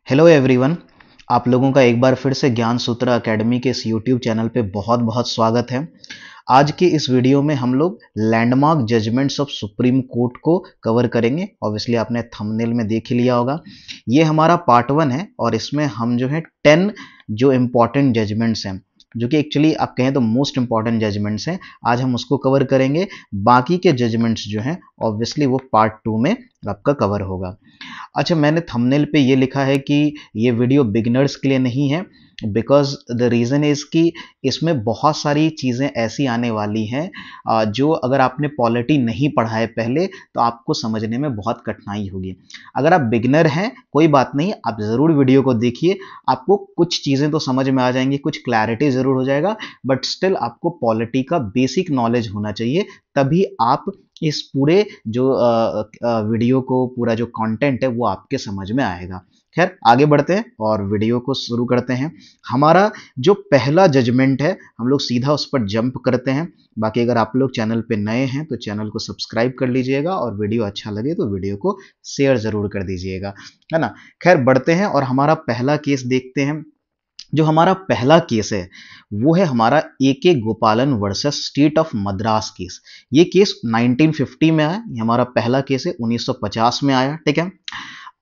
Hello everyone. आप लोगों का एक बार फिर से ज्ञान सूत्र एकेडमी के इस यूट्यूब चैनल पे बहुत बहुत स्वागत है। आज के इस वीडियो में हम लोग landmark judgments of supreme court को कवर करेंगे। ऑब्वियसली आपने थंबनेल में देख ही लिया होगा। ये हमारा पार्ट 1 है और इसमें हम जो है 10 जो इम्पॉर्टेंट जजमेंट्स हैं, जो कि एक्चुअली आप कहें तो मोस्ट इंपॉर्टेंट जजमेंट्स हैं, आज हम उसको कवर करेंगे। बाकी के जजमेंट्स जो हैं ऑब्वियसली वो पार्ट 2 में आपका कवर होगा। अच्छा, मैंने थंबनेल पे ये लिखा है कि ये वीडियो बिगिनर्स के लिए नहीं है, बिकॉज द रीज़न इज़ कि इसमें बहुत सारी चीज़ें ऐसी आने वाली हैं जो अगर आपने पॉलिटी नहीं पढ़ा है पहले तो आपको समझने में बहुत कठिनाई होगी। अगर आप बिगिनर हैं कोई बात नहीं, आप ज़रूर वीडियो को देखिए, आपको कुछ चीज़ें तो समझ में आ जाएंगी, कुछ क्लैरिटी ज़रूर हो जाएगा, बट स्टिल आपको पॉलिटी का बेसिक नॉलेज होना चाहिए, तभी आप इस पूरे जो वीडियो को पूरा जो कंटेंट है वो आपके समझ में आएगा। खैर आगे बढ़ते हैं और वीडियो को शुरू करते हैं। हमारा जो पहला जजमेंट है हम लोग सीधा उस पर जंप करते हैं। बाकी अगर आप लोग चैनल पे नए हैं तो चैनल को सब्सक्राइब कर लीजिएगा और वीडियो अच्छा लगे तो वीडियो को शेयर ज़रूर कर दीजिएगा, है ना। खैर बढ़ते हैं और हमारा पहला केस देखते हैं। जो हमारा पहला केस है वो है हमारा ए.के. गोपालन versus State of Madras case. ये केस 1950 में आया, ये हमारा पहला केस है, 1950 में आया, ठीक है।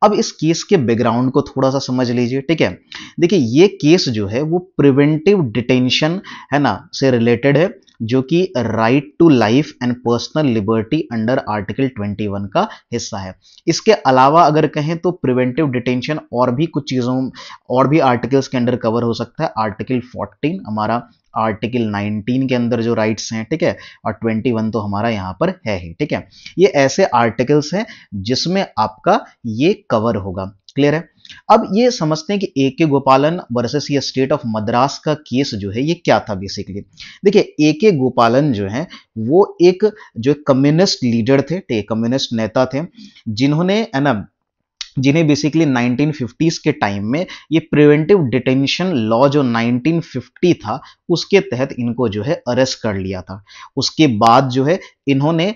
अब इस केस के बैकग्राउंड को थोड़ा सा समझ लीजिए, ठीक है। देखिए ये केस जो है वो प्रिवेंटिव डिटेंशन है ना से रिलेटेड है, जो कि right to life and personal liberty under article 21 का हिस्सा है। इसके अलावा अगर कहें तो प्रिवेंटिव डिटेंशन और भी कुछ चीज़ों और भी आर्टिकल्स के अंडर कवर हो सकता है। आर्टिकल 14 हमारा आर्टिकल 19 के अंदर जो राइट्स हैं, ठीक है, और 21 तो हमारा यहाँ पर है ही, ठीक है। ये ऐसे आर्टिकल्स हैं जिसमें आपका ये कवर होगा। क्लियर है। अब ये समझते हैं कि ए.के. गोपालन वर्सेस ये स्टेट ऑफ मद्रास का केस जो है ये क्या था बेसिकली। देखिए ए.के. गोपालन जो है वो एक जो कम्युनिस्ट लीडर थे, कम्युनिस्ट नेता थे, जिन्होंने है ना जिन्हें बेसिकली 1950s के टाइम में ये प्रिवेंटिव डिटेंशन लॉ जो 1950 था उसके तहत इनको जो है अरेस्ट कर लिया था। उसके बाद जो है इन्होंने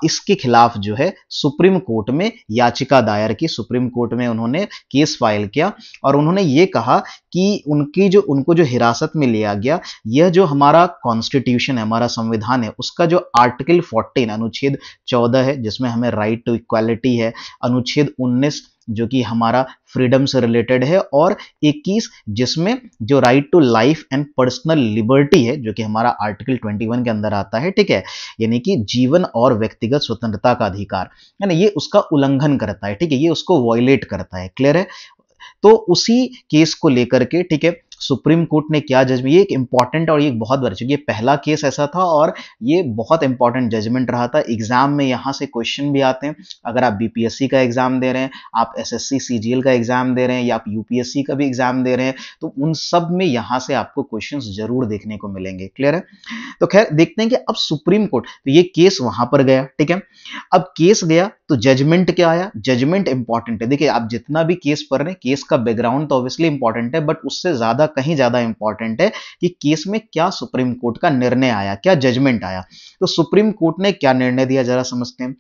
इसके खिलाफ जो है सुप्रीम कोर्ट में याचिका दायर की, सुप्रीम कोर्ट में उन्होंने केस फाइल किया और उन्होंने ये कहा कि उनको जो हिरासत में लिया गया, यह जो हमारा कॉन्स्टिट्यूशन है, हमारा संविधान है, उसका जो आर्टिकल 14 अनुच्छेद 14 है जिसमें हमें राइट टू इक्वालिटी है, अनुच्छेद 19 जो कि हमारा फ्रीडम से रिलेटेड है, और 21 जिसमें जो right to life and personal liberty है जो कि हमारा आर्टिकल 21 के अंदर आता है, ठीक है, यानी कि जीवन और व्यक्तिगत स्वतंत्रता का अधिकार, है ना, ये उसका उल्लंघन करता है, ठीक है, ये उसको वॉयलेट करता है। क्लियर है। तो उसी केस को लेकर के, ठीक है, सुप्रीम कोर्ट ने क्या जजमेंट, ये एक इंपॉर्टेंट और ये बहुत बार, चूंकि ये पहला केस ऐसा था और ये बहुत इंपॉर्टेंट जजमेंट रहा था। एग्जाम में यहां से क्वेश्चन भी आते हैं। अगर आप बीपीएससी का एग्जाम दे रहे हैं, आप एसएससी सीजीएल का एग्जाम दे रहे हैं या आप यूपीएससी का भी एग्जाम दे रहे हैं, तो उन सब में यहां से आपको क्वेश्चंस जरूर देखने को मिलेंगे। क्लियर है। तो खैर देखते हैं कि अब सुप्रीम कोर्ट, तो ये केस वहां पर गया, ठीक है। अब केस गया तो जजमेंट क्या आया। जजमेंट इंपॉर्टेंट है। देखिए आप जितना भी केस पढ़ रहे हैं, केस का बैकग्राउंड तो ऑब्वियसली इंपॉर्टेंट है, बट उससे ज्यादा कहीं ज्यादा इंपॉर्टेंट है कि केस में क्या सुप्रीम कोर्ट का निर्णय आया, क्या जजमेंट आया। तो सुप्रीम कोर्ट ने क्या निर्णय दिया जरा समझते हैं।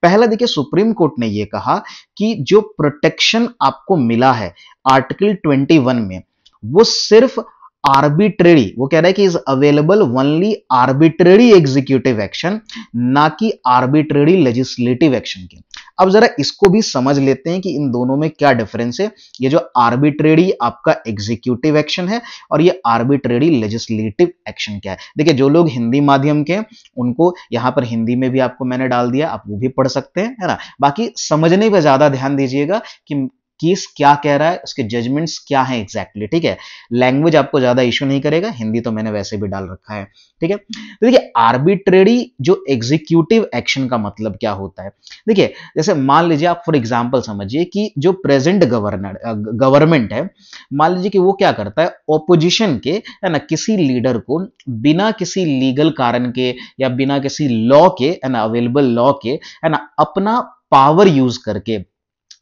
पहला देखिए, सुप्रीम कोर्ट ने यह कहा कि जो प्रोटेक्शन आपको मिला है आर्टिकल 21 में, वो सिर्फ आर्बिट्रेरी, वो कह रहा है कि is available only arbitrary executive action, ना कि आर्बिट्रेरी लेजिस्लेटिव एक्शन के। अब जरा इसको भी समझ लेते हैं कि इन दोनों में क्या डिफरेंस है। ये जो आर्बिट्रेरी आपका एग्जीक्यूटिव एक्शन है और ये आर्बिट्रेरी लेजिस्लेटिव एक्शन क्या है। देखिए जो लोग हिंदी माध्यम के हैं उनको यहां पर हिंदी में भी आपको मैंने डाल दिया, आप वो भी पढ़ सकते हैं, है ना। बाकी समझने पर ज्यादा ध्यान दीजिएगा कि केस क्या कह रहा है, उसके जजमेंट्स क्या हैं एग्जैक्टली, ठीक है। लैंग्वेज आपको ज्यादा इशू नहीं करेगा, हिंदी तो मैंने वैसे भी डाल रखा है, ठीक है। तो देखिए आर्बिट्रेरी जो एग्जीक्यूटिव एक्शन का मतलब क्या होता है। देखिए जैसे मान लीजिए आप फॉर एग्जांपल समझिए कि जो प्रेजेंट गवर्नमेंट है, मान लीजिए कि वो क्या करता है, ऑपोजिशन के, है ना, किसी लीडर को बिना किसी लीगल कारण के या बिना किसी लॉ के, है ना, अवेलेबल लॉ के, है ना, अपना पावर यूज करके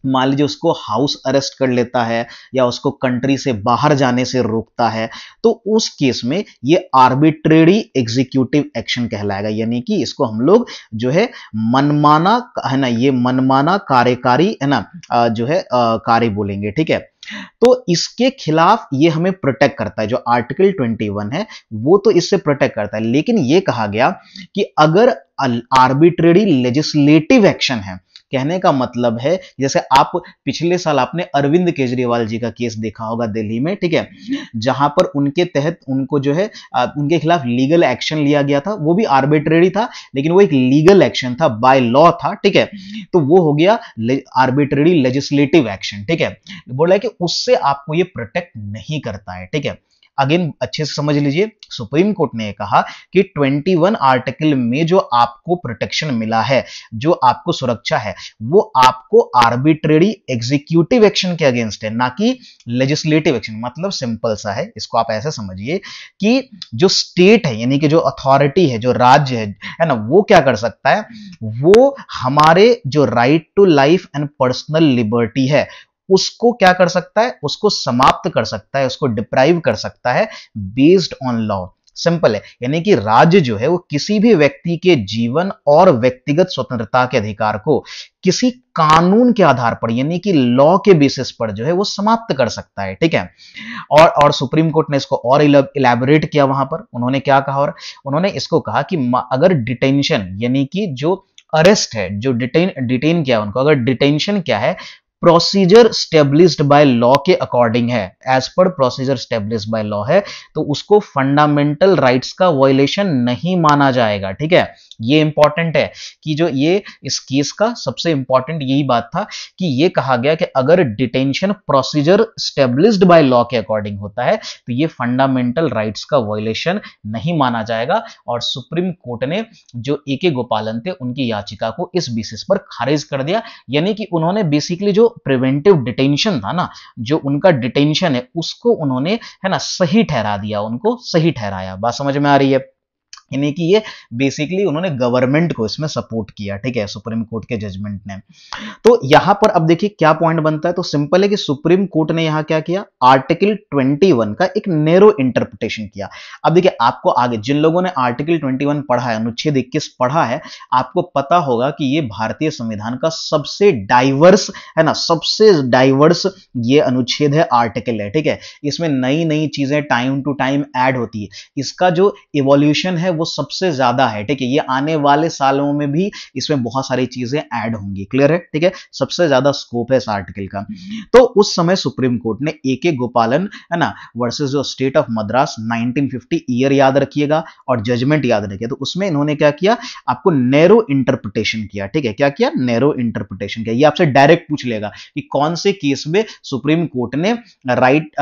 मान लीजिए उसको हाउस अरेस्ट कर लेता है या उसको कंट्री से बाहर जाने से रोकता है, तो उस केस में ये आर्बिट्रेरी एग्जीक्यूटिव एक्शन कहलाएगा। यानी कि इसको हम लोग जो है मनमाना, है ना, ये मनमाना कार्यकारी, है ना, जो है कार्य बोलेंगे, ठीक है। तो इसके खिलाफ ये हमें प्रोटेक्ट करता है, जो आर्टिकल 21 है वो तो इससे प्रोटेक्ट करता है। लेकिन ये कहा गया कि अगर आर्बिट्रेरी लेजिस्लेटिव एक्शन है, कहने का मतलब है जैसे आप पिछले साल आपने अरविंद केजरीवाल जी का केस देखा होगा दिल्ली में, ठीक है, जहां पर उनके तहत उनको जो है उनके खिलाफ लीगल एक्शन लिया गया था, वो भी आर्बिट्रेरी था लेकिन वो एक लीगल एक्शन था, बाय लॉ था, ठीक है। तो वो हो गया आर्बिट्रेरी लेजिस्लेटिव एक्शन, ठीक है। बोला है कि उससे आपको ये प्रोटेक्ट नहीं करता है, ठीक है। अगेन अच्छे से समझ लीजिए, सुप्रीम कोर्ट ने कहा कि 21 आर्टिकल में जो आपको प्रोटेक्शन मिला है, जो आपको सुरक्षा है, वो आपको आर्बिट्रेरी एग्जीक्यूटिव एक्शन के अगेंस्ट है, ना कि लेजिस्लेटिव एक्शन। मतलब सिंपल सा है, इसको आप ऐसे समझिए कि जो स्टेट है यानी कि जो अथॉरिटी है, जो राज्य है ना, वो क्या कर सकता है, वो हमारे जो right to life and personal liberty है उसको क्या कर सकता है, उसको समाप्त कर सकता है, उसको डिप्राइव कर सकता है बेस्ड ऑन लॉ। सिंपल है, यानी कि राज्य जो है वो किसी भी व्यक्ति के जीवन और व्यक्तिगत स्वतंत्रता के अधिकार को किसी कानून के आधार पर यानी कि लॉ के बेसिस पर जो है वो समाप्त कर सकता है, ठीक है। और सुप्रीम कोर्ट ने इसको और इलैबोरेट किया, वहां पर उन्होंने क्या कहा, और उन्होंने इसको कहा कि अगर डिटेंशन यानी कि जो अरेस्ट है, जो डिटेन किया उनको, अगर डिटेंशन क्या है, प्रोसीजर स्टेब्लिश्ड बाय लॉ के अकॉर्डिंग है, एज पर प्रोसीजर स्टेब्लिश्ड बाय लॉ है, तो उसको फंडामेंटल राइट्स का वायलेशन नहीं माना जाएगा, ठीक है। ये इंपॉर्टेंट है कि जो ये इस केस का सबसे इंपॉर्टेंट यही बात था कि ये कहा गया कि अगर detention procedure established by law के अकॉर्डिंग होता है तो ये फंडामेंटल राइट्स का वायलेशन नहीं माना जाएगा। और सुप्रीम कोर्ट ने जो ए.के. गोपालन थे उनकी याचिका को इस बेसिस पर खारिज कर दिया, यानी कि उन्होंने बेसिकली जो प्रिवेंटिव डिटेंशन था ना, जो उनका डिटेंशन है उसको उन्होंने है ना सही ठहरा दिया, उनको सही ठहराया। बात समझ में आ रही है, यानी कि ये बेसिकली उन्होंने गवर्नमेंट को इसमें सपोर्ट किया, ठीक है, सुप्रीम कोर्ट के जजमेंट ने। तो यहां पर अब देखिए क्या पॉइंट बनता है, तो सिंपल है कि सुप्रीम कोर्ट ने यहां क्या किया, आर्टिकल 21 का एक नैरो इंटरप्रिटेशन किया। अब देखिए आपको आगे जिन लोगों ने आर्टिकल 21 पढ़ा है, अनुच्छेद 21 पढ़ा है, आपको पता होगा कि ये भारतीय संविधान का सबसे डाइवर्स है ना, सबसे डाइवर्स ये अनुच्छेद है, आर्टिकल है, ठीक है। इसमें नई नई चीजें टाइम टू टाइम ऐड होती है, इसका जो इवोल्यूशन है वो सबसे ज्यादा है, ठीक है। ये आने वाले सालों में भी इसमें बहुत सारी चीजें ऐड होंगी, क्लियर है, ठीक है। सबसे ज्यादा स्कोप है इस आर्टिकल का। तो उस समय सुप्रीम कोर्ट ने ए.के. गोपालन है ना वर्सेस जो स्टेट ऑफ मद्रास 1950 ईयर याद रखिएगा और जजमेंट याद रखिए, तो उसमें इन्होंने क्या किया, आपको नैरो इंटरप्रिटेशन किया, ठीक है। क्या किया, नैरो इंटरप्रिटेशन किया। ये आपसे डायरेक्ट पूछ लेगा कि कौन से केस में सुप्रीम कोर्ट ने राइट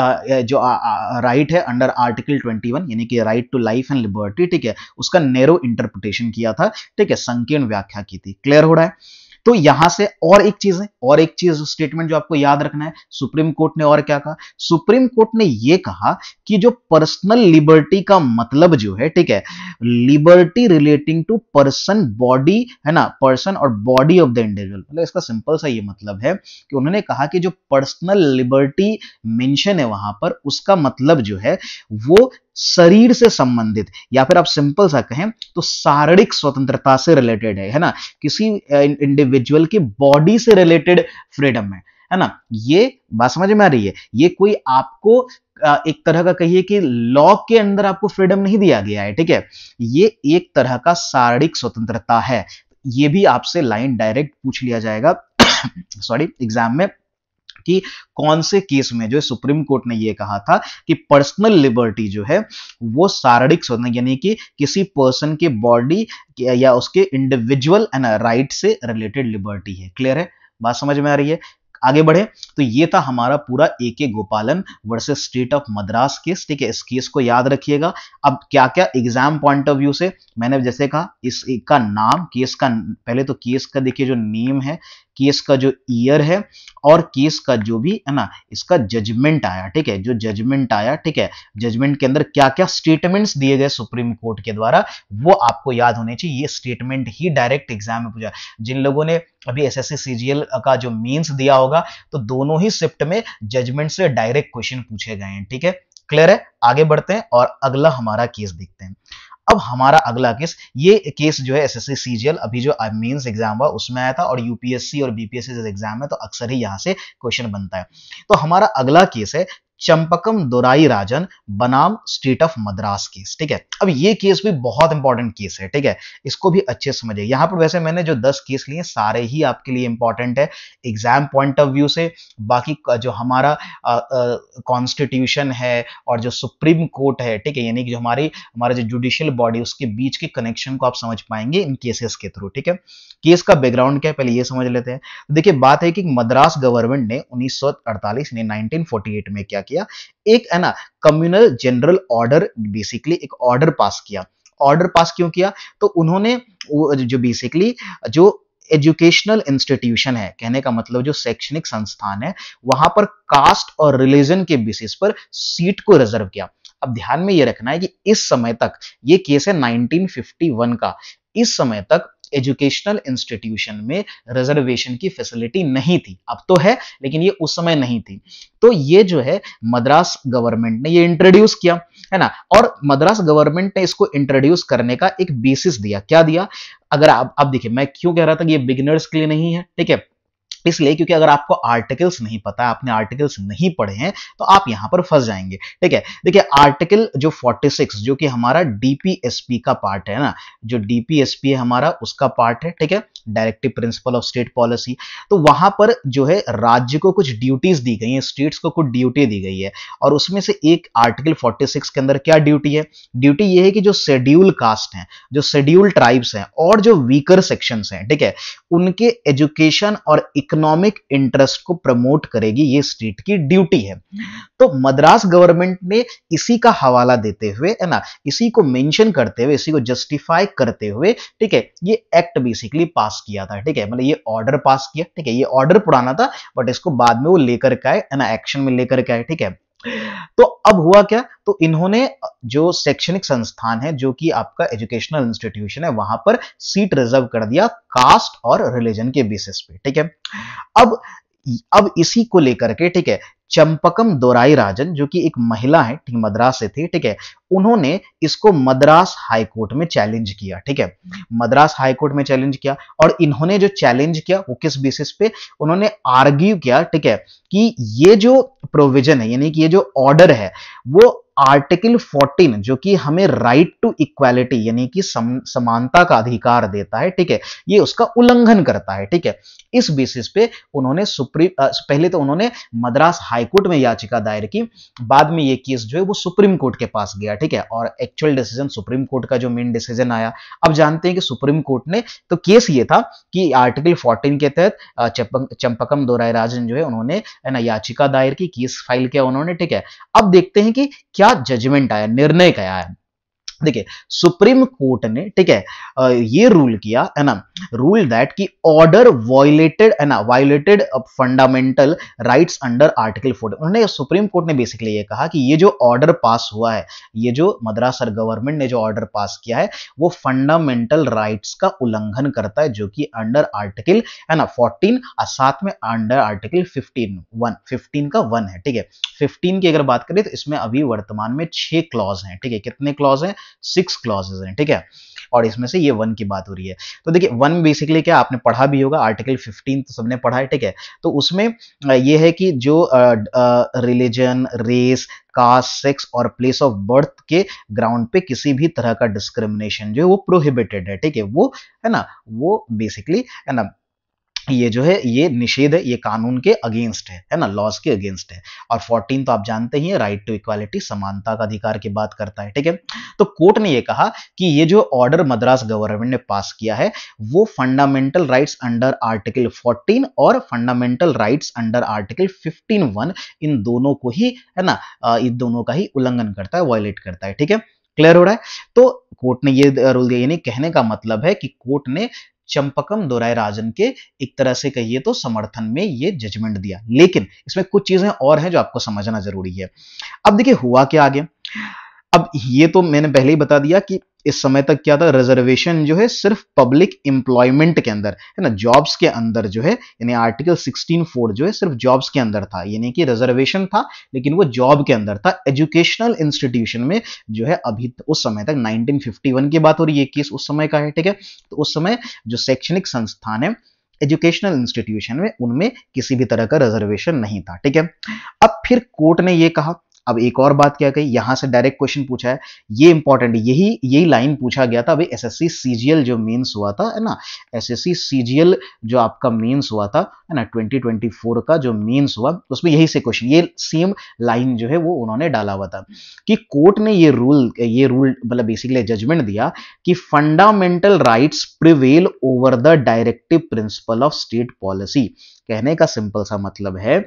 है अंडर आर्टिकल 21 यानी कि right to life and liberty, ठीक है, उसका नैरो इंटरप्रिटेशन किया था, ठीक है, संकीर्ण व्याख्या की थी। क्लियर हो रहा है। तो यहां से और एक चीज है, और एक चीज स्टेटमेंट जो आपको याद रखना है, सुप्रीम कोर्ट ने और क्या कहा, सुप्रीम कोर्ट ने यह कहा कि जो पर्सनल लिबर्टी का मतलब जो है, ठीक है, liberty relating to person body है ना, पर्सन और बॉडी ऑफ द इंडिविजुअल, मतलब इसका सिंपल सा ये मतलब है कि उन्होंने कहा कि जो पर्सनल लिबर्टी मेंशन है वहां पर, उसका मतलब जो है वो शरीर से संबंधित, या फिर आप सिंपल सा कहें तो शारीरिक स्वतंत्रता से रिलेटेड है ना, किसी इंडिविजुअल की बॉडी से रिलेटेड फ्रीडम है ना। ये बात समझ में आ रही है, ये कोई आपको एक तरह का कहिए कि लॉ के अंदर आपको फ्रीडम नहीं दिया गया है, ठीक है, ये एक तरह का शारीरिक स्वतंत्रता है। ये भी आपसे लाइन डायरेक्ट पूछ लिया जाएगा सॉरी एग्जाम में कि कौन से केस में जो सुप्रीम कोर्ट ने यह कहा था कि पर्सनल लिबर्टी जो है वो शारीरिक स्वतंत्रता यानी कि किसी पर्सन के बॉडी या उसके इंडिविजुअल एंड राइट से रिलेटेड लिबर्टी है। क्लियर है, बात समझ में आ रही है। आगे बढ़े, तो ये था हमारा पूरा ए.के. गोपालन versus State of Madras case, ठीक है। इस केस को याद रखिएगा। अब क्या क्या एग्जाम पॉइंट ऑफ व्यू से, मैंने जैसे कहा इस का नाम, केस का पहले तो केस का देखिए जो नेम है, केस का जो ईयर है, और केस का जो भी है ना इसका जजमेंट आया, ठीक है, जो जजमेंट आया, ठीक है, जजमेंट के अंदर क्या क्या स्टेटमेंट्स दिए गए सुप्रीम कोर्ट के द्वारा, वो आपको याद होने चाहिए। ये स्टेटमेंट ही डायरेक्ट एग्जाम में पूछा। जिन लोगों ने अभी एसएससी सीजीएल का जो मेंस दिया होगा तो दोनों ही शिफ्ट में जजमेंट से डायरेक्ट क्वेश्चन पूछे गए हैं, ठीक है। क्लियर है, आगे बढ़ते हैं और अगला हमारा केस देखते हैं। अब हमारा अगला केस, ये केस जो है एसएससी सीजीएल अभी जो मेंस एग्जाम हुआ उसमें आया था, और यूपीएससी और बीपीएससी जो एग्जाम है तो अक्सर ही यहां से क्वेश्चन बनता है। तो हमारा अगला केस है चंपकम दोराई राजन बनाम स्टेट ऑफ मद्रास केस। ठीक है, अब ये केस भी बहुत इंपॉर्टेंट केस है। ठीक है, इसको भी अच्छे से समझिए। यहां पर वैसे मैंने जो 10 केस लिए सारे ही आपके लिए इंपॉर्टेंट है एग्जाम पॉइंट ऑफ व्यू से। बाकी जो हमारा कॉन्स्टिट्यूशन है और जो सुप्रीम कोर्ट है, ठीक है, यानी कि जो हमारा जो जुडिशियल बॉडी उसके बीच के कनेक्शन को आप समझ पाएंगे इन केसेस के थ्रू। ठीक है, केस का बैकग्राउंड क्या है पहले ये समझ लेते हैं। देखिए बात है कि मद्रास गवर्नमेंट ने 1948 ने 1948 में क्या किया, एक है ना कम्युनल जनरल ऑर्डर, बेसिकली एक ऑर्डर पास किया। ऑर्डर पास क्यों किया, तो उन्होंने जो बेसिकली जो एजुकेशनल इंस्टीट्यूशन है, कहने का मतलब जो शैक्षणिक संस्थान है, वहां पर कास्ट और रिलीजन के बेसिस पर सीट को रिजर्व किया। अब ध्यान में यह रखना है कि इस समय तक, ये केस है 1951 का, इस समय तक एजुकेशनल इंस्टीट्यूशन में रिजर्वेशन की फैसिलिटी नहीं थी। अब तो है लेकिन ये उस समय नहीं थी। तो ये जो है मद्रास गवर्नमेंट ने ये इंट्रोड्यूस किया, है ना। और मद्रास गवर्नमेंट ने इसको इंट्रोड्यूस करने का एक बेसिस दिया। क्या दिया, अगर आप देखिए, मैं क्यों कह रहा था कि ये बिगिनर्स के लिए नहीं है, ठीक है, इसलिए क्योंकि अगर आपको आर्टिकल्स नहीं पता है, आपने आर्टिकल्स नहीं पढ़े हैं, तो आप यहां पर फंस जाएंगे। ठीक है, देखिए आर्टिकल जो 46 जो कि हमारा डीपीएसपी का पार्ट है ना, जो डीपीएसपी है हमारा उसका पार्ट है। ठीक है, directive principle of state policy. तो वहां पर जो है राज्य को कुछ ड्यूटीज दी गई हैं, स्टेट्स को कुछ ड्यूटी दी गई है, और उसमें से एक आर्टिकल 46 के अंदर क्या ड्यूटी है, ड्यूटी ये है कि जो शेड्यूल कास्ट हैं, जो शेड्यूल ट्राइब्स हैं और जो वीकर सेक्शंस हैं, ठीक है, उनके एजुकेशन और इकोनॉमिक इंटरेस्ट को प्रमोट करेगी, ये स्टेट की ड्यूटी है। तो मद्रास गवर्नमेंट ने इसी का हवाला देते हुए, है ना, इसी को मेंशन करते हुए, इसी को जस्टिफाई करते हुए, ठीक है, ये एक्ट बेसिकली पास किया था। ठीक है, मतलब ये ऑर्डर पास किया। ठीक है, ये ऑर्डर पुराना था बट इसको बाद में वो लेकर के आए, है ना, एक्शन में लेकर के आए। ठीक है, तो अब हुआ क्या, तो इन्होंने जो शैक्षणिक संस्थान है, जो कि आपका एजुकेशनल इंस्टीट्यूशन है, वहां पर सीट रिजर्व कर दिया कास्ट और रिलीजन के बेसिस पे। ठीक है, अब इसी को लेकर के, ठीक है, चंपकम दोराई राजन जो कि एक महिला है, ठीक, मद्रास से थी, ठीक है, उन्होंने इसको मद्रास हाई कोर्ट में चैलेंज किया। ठीक है, मद्रास हाई कोर्ट में चैलेंज किया, और इन्होंने जो चैलेंज किया वो किस बेसिस पे, उन्होंने आर्ग्यू किया, ठीक है, कि ये जो प्रोविजन है, यानी कि ये जो ऑर्डर है, वो आर्टिकल 14 जो कि हमें राइट टू इक्वालिटी यानी कि समानता का अधिकार देता है, ठीक है, ये उसका उल्लंघन करता है। ठीक है, इस बेसिस पे उन्होंने पहले तो उन्होंने मद्रास हाई कोर्ट में याचिका दायर की, बाद में ये केस जो है वो सुप्रीम कोर्ट के पास गया। ठीक है, और एक्चुअल डिसीजन सुप्रीम कोर्ट का जो मेन डिसीजन आया। अब जानते हैं कि सुप्रीम कोर्ट ने, तो केस ये था कि आर्टिकल 14 के तहत चंपकम दोराई राजन जो है उन्होंने, है ना, याचिका दायर की, केस फाइल किया उन्होंने। ठीक है, अब देखते हैं कि क्या जजमेंट आया, निर्णय क्या आया। देखिए सुप्रीम कोर्ट ने, ठीक है, ये रूल किया, है ना, रूल दैट कि ऑर्डर वायलेटेड, है ना, violated fundamental rights under article 14। उन्होंने, सुप्रीम कोर्ट ने बेसिकली ये कहा कि ये जो ऑर्डर पास हुआ है, ये जो मद्रास गवर्नमेंट ने जो ऑर्डर पास किया है, वो फंडामेंटल राइट्स का उल्लंघन करता है, जो कि अंडर आर्टिकल, है ना, 14 और साथ में अंडर आर्टिकल 15 का 1 है। ठीक है, 15 की अगर बात करें तो इसमें अभी वर्तमान में 6 क्लॉज हैं। ठीक है, कितने क्लॉज हैं, 6 क्लॉजेज हैं। ठीक है, और इसमें से ये 1 की बात हो रही है। तो देखिए 1 बेसिकली क्या, आपने पढ़ा भी होगा, आर्टिकल 15 तो सबने पढ़ा है। ठीक है, तो उसमें ये है कि जो रिलीजन, रेस, कास्ट, सेक्स और प्लेस ऑफ बर्थ के ग्राउंड पे किसी भी तरह का डिस्क्रिमिनेशन जो है वो प्रोहिबिटेड है। ठीक है, वो, है ना, वो बेसिकली, है ना, ये जो है ये निषेध है, ये कानून के अगेंस्ट है ना, लॉज के अगेंस्ट है। और 14 तो आप जानते ही हैं, राइट टू इक्वालिटी, समानता का अधिकार की बात करता है। ठीक है, तो कोर्ट ने ये कहा कि ये जो ऑर्डर मद्रास गवर्नमेंट ने पास किया है, वो फंडामेंटल राइट्स अंडर आर्टिकल 14 और फंडामेंटल राइट्स अंडर आर्टिकल 15(1) इन दोनों को ही, है ना, इन दोनों का ही उल्लंघन करता है, वायलेट करता है। ठीक है, क्लियर हो रहा है। तो कोर्ट ने ये रूल दिया, यानी कहने का मतलब है कि कोर्ट ने चंपकम दोराई राजन के एक तरह से कहिए तो समर्थन में ये जजमेंट दिया। लेकिन इसमें कुछ चीजें और हैं जो आपको समझना जरूरी है। अब देखिए हुआ क्या आगे। अब ये तो मैंने पहले ही बता दिया कि इस समय तक क्या था, रिजर्वेशन जो है सिर्फ पब्लिक एम्प्लॉयमेंट के अंदर है ना, जॉब्स के अंदर जो है, यानी आर्टिकल 16(4) जो है सिर्फ जॉब्स के अंदर था, यानी कि रिजर्वेशन था लेकिन वो जॉब के अंदर था। एजुकेशनल इंस्टीट्यूशन में जो है अभी उस समय तक 1951 की बात हो रही है, केस उस समय का है, ठीक है। तो उस समय जो शैक्षणिक संस्थान है एजुकेशनल इंस्टीट्यूशन में, उनमें किसी भी तरह का रिजर्वेशन नहीं था, ठीक है। अब फिर कोर्ट ने ये कहा, अब एक और बात क्या कही, यहां से डायरेक्ट क्वेश्चन पूछा है, ये इंपॉर्टेंट, यही लाइन पूछा गया था अभी एसएससी सीजीएल जो मेंस हुआ था, है ना, एसएससी सीजीएल जो आपका मेंस हुआ था, है ना, 2024 का जो मेंस हुआ, उसमें यही से क्वेश्चन, ये सेम लाइन जो है वो उन्होंने डाला हुआ था कि कोर्ट ने ये रूल मतलब बेसिकली जजमेंट दिया कि fundamental rights prevail over the directive principle of state policy. कहने का सिंपल सा मतलब है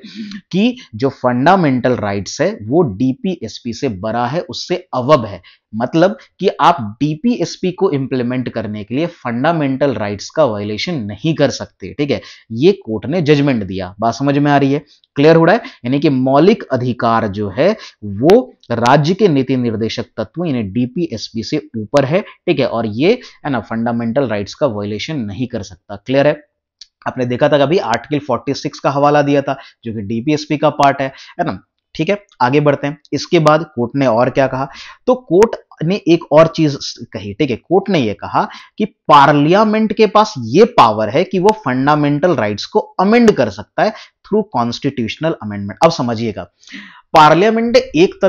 कि जो फंडामेंटल राइट्स है वो डीपीएसपी से बड़ा है, उससे अवब है। मतलब कि आप डीपीएसपी को इंप्लीमेंट करने के लिए फंडामेंटल राइट्स का वायलेशन नहीं कर सकते, ठीक है। ये कोर्ट ने जजमेंट दिया, बात समझ में आ रही है, क्लियर हो रहा है। यानी कि मौलिक अधिकार जो है वो राज्य के नीति निर्देशक तत्व यानी डीपीएसपी से ऊपर है, ठीक है, और ये है ना फंडामेंटल राइट्स का वायलेशन नहीं कर सकता, क्लियर है। आपने देखा था कभी आर्टिकल 46 का हवाला दिया था जो कि डीपीएसपी का पार्ट है ना, ठीक है। आगे बढ़ते हैं, इसके बाद कोर्ट ने और क्या कहा, तो कोर्ट ने एक और चीज कही, ठीक है। कोर्ट ने यह कहा कि पार्लियामेंट के पास यह पावर है कि वो फंडामेंटल राइट्स को अमेंड कर सकता है थ्रू कॉन्स्टिट्यूशनल अमेंडमेंट। अब समझिएगा, पार्लियामेंट एक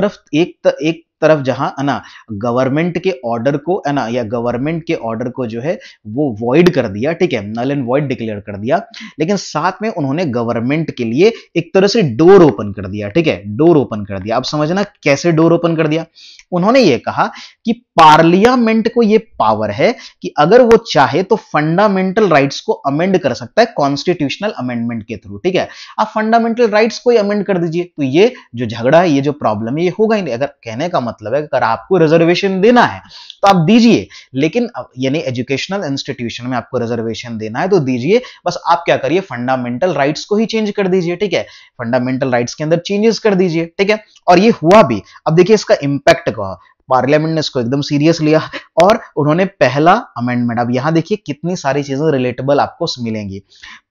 तरफ जहां है ना गवर्नमेंट के ऑर्डर को है ना, या गवर्नमेंट के ऑर्डर को जो है वो वॉइड कर दिया, ठीक है, नल एंड वॉइड डिक्लेयर कर दिया, लेकिन साथ में उन्होंने गवर्नमेंट के लिए एक तरह से डोर ओपन कर दिया, ठीक है, डोर ओपन कर दिया। अब समझना कैसे डोर ओपन कर दिया। उन्होंने ये कहा कि पार्लियामेंट को ये पावर है कि अगर वो चाहे तो फंडामेंटल राइट्स को अमेंड कर सकता है कॉन्स्टिट्यूशनल अमेंडमेंट के थ्रू, ठीक है। आप फंडामेंटल राइट्स को अमेंड कर दीजिए तो ये जो झगड़ा है, ये जो प्रॉब्लम है, ये होगा ही नहीं। अगर कहने का मतलब है अगर आपको रिजर्वेशन देना है तो आप दीजिए, लेकिन यानी एजुकेशनल इंस्टीट्यूशन में आपको रिजर्वेशन देना है तो दीजिए, बस आप क्या करिए फंडामेंटल राइट्स को ही चेंज कर दीजिए, ठीक है, फंडामेंटल राइट्स के अंदर चेंजेस कर दीजिए, ठीक है। और ये हुआ भी। अब देखिए इसका इंपैक्ट का, पार्लियामेंट ने इसको एकदम सीरियस लिया और उन्होंने पहला अमेंडमेंट, अब यहां देखिए कितनी सारी चीजें रिलेटेबल आपको मिलेंगी।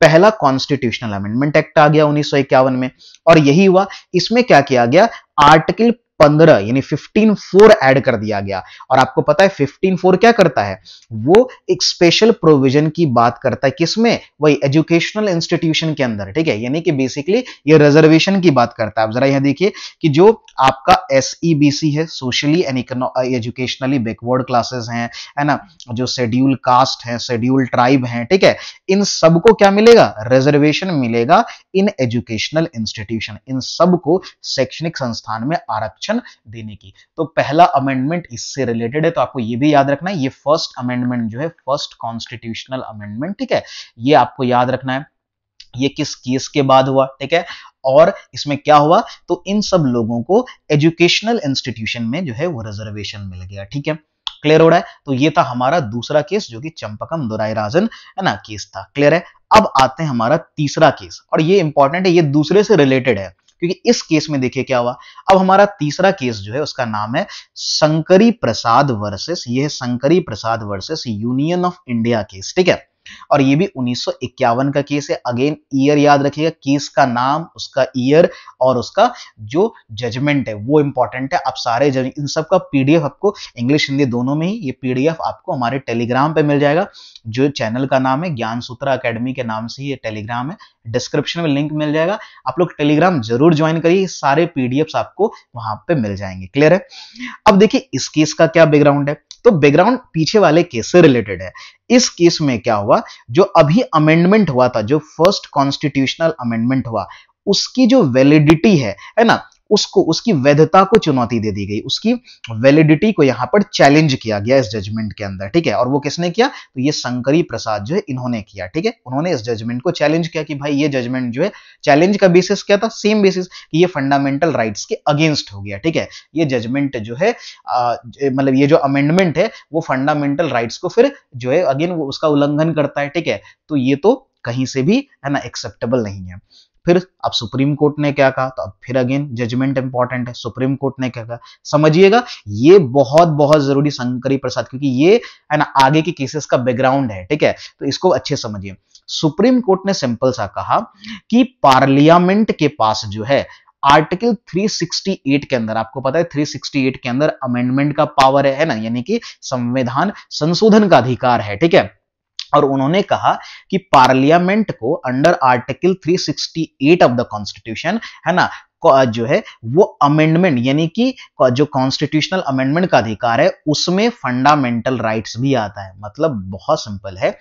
पहला कॉन्स्टिट्यूशनल अमेंडमेंट एक्ट आ गया 1951 में, और यही हुआ। इसमें क्या किया गया, आर्टिकल 15 यानी 15(4) ऐड कर दिया गया। और आपको पता है 15(4) क्या करता है, वो एक स्पेशल प्रोविजन की बात करता है, किसमें, वही एजुकेशनल इंस्टीट्यूशन के अंदर, ठीक है। यानी कि बेसिकली ये रिजर्वेशन की बात करता है। अब जरा यहां देखिए कि जो आपका एसईबीसी है, socially and educationally backward classes हैं, है ना, जो शेड्यूल कास्ट है, शेड्यूल ट्राइब हैं, ठीक है, इन सबको क्या मिलेगा, रिजर्वेशन मिलेगा इन एजुकेशनल इंस्टीट्यूशन, इन सबको शैक्षणिक संस्थान में आरक्षण देने की। तो पहला अमेंडमेंट इससे रिलेटेड है, तो आपको यह भी याद रखना है, ये फर्स्ट अमेंडमेंट जो है, फर्स्ट कॉन्स्टिट्यूशनल अमेंडमेंट, ठीक है, ये आपको याद रखना है। ये किस केस के बाद हुआ, ठीक है, और इसमें क्या हुआ, तो इन सब लोगों को एजुकेशनल इंस्टीट्यूशन में जो है वो रिजर्वेशन मिल गया, ठीक है, क्लियर हो रहा है। तो ये था हमारा दूसरा केस जो कि चंपकम दुराईराजन है ना केस था, क्लियर है। अब आते हैं हमारा तीसरा केस, और ये इंपॉर्टेंट है, ये दूसरे से रिलेटेड है, क्योंकि इस केस में देखिए क्या हुआ। अब हमारा तीसरा केस जो है उसका नाम है शंकरी प्रसाद वर्सेस, ये है Shankari Prasad versus Union of India case, ठीक है। और ये भी 1951 का केस है। अगेन ईयर याद रखिएगा, केस का नाम, उसका ईयर और उसका जो जजमेंट है वो इंपॉर्टेंट है। आप सारे इन सब का पीडीएफ आपको इंग्लिश हिंदी दोनों में ही, ये पीडीएफ आपको हमारे टेलीग्राम पे मिल जाएगा। जो चैनल का नाम है ज्ञान सूत्रा एकेडमी के नाम से ही ये टेलीग्राम है, डिस्क्रिप्शन में लिंक मिल जाएगा। आप लोग टेलीग्राम जरूर ज्वाइन करिए, सारे पीडीएफ आपको वहां पे मिल जाएंगे, क्लियर है। अब देखिए इस केस का क्या बैकग्राउंड है, तो बैकग्राउंड पीछे वाले केस से रिलेटेड है। इस केस में क्या हुआ, जो अभी अमेंडमेंट हुआ था, जो फर्स्ट कॉन्स्टिट्यूशनल अमेंडमेंट हुआ, उसकी जो वैलिडिटी है ना, उसको, उसकी वैधता को चुनौती दे दी गई, उसकी वैलिडिटी को यहां पर चैलेंज किया गया इस जजमेंट के अंदर, ठीक है। और वो किसने किया, तो ये शंकरी प्रसाद जो है इन्होंने किया, ठीक है। उन्होंने इस जजमेंट को चैलेंज किया कि भाई ये जजमेंट जो है, चैलेंज का बेसिस क्या था, सेम बेसिस कि ये फंडामेंटल राइट्स के अगेंस्ट हो गया, ठीक है। ये जजमेंट जो है मतलब ये जो अमेंडमेंट है वो फंडामेंटल राइट्स को फिर जो है अगेन वो उसका उल्लंघन करता है, ठीक है। तो ये तो कहीं से भी है ना एक्सेप्टेबल नहीं है। फिर अब सुप्रीम कोर्ट ने क्या कहा, तो अब फिर अगेन जजमेंट इंपॉर्टेंट है, सुप्रीम कोर्ट ने क्या कहा समझिएगा। ये बहुत बहुत जरूरी शंकरी प्रसाद, क्योंकि ये है ना आगे के केसेस का बैकग्राउंड है, ठीक है, तो इसको अच्छे समझिए। सुप्रीम कोर्ट ने सिंपल सा कहा कि पार्लियामेंट के पास जो है आर्टिकल 368 के अंदर, आपको पता है 368 के अंदर अमेंडमेंट का पावर है ना, यानी कि संविधान संशोधन का अधिकार है, ठीक है। और उन्होंने कहा कि पार्लियामेंट को under article 368 of the constitution है ना जो है वो अमेंडमेंट, यानी कि जो कॉन्स्टिट्यूशनल अमेंडमेंट का अधिकार है उसमें फंडामेंटल राइट्स भी आता है। मतलब बहुत सिंपल है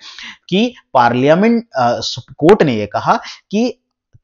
कि पार्लियामेंट कोर्ट ने यह कहा कि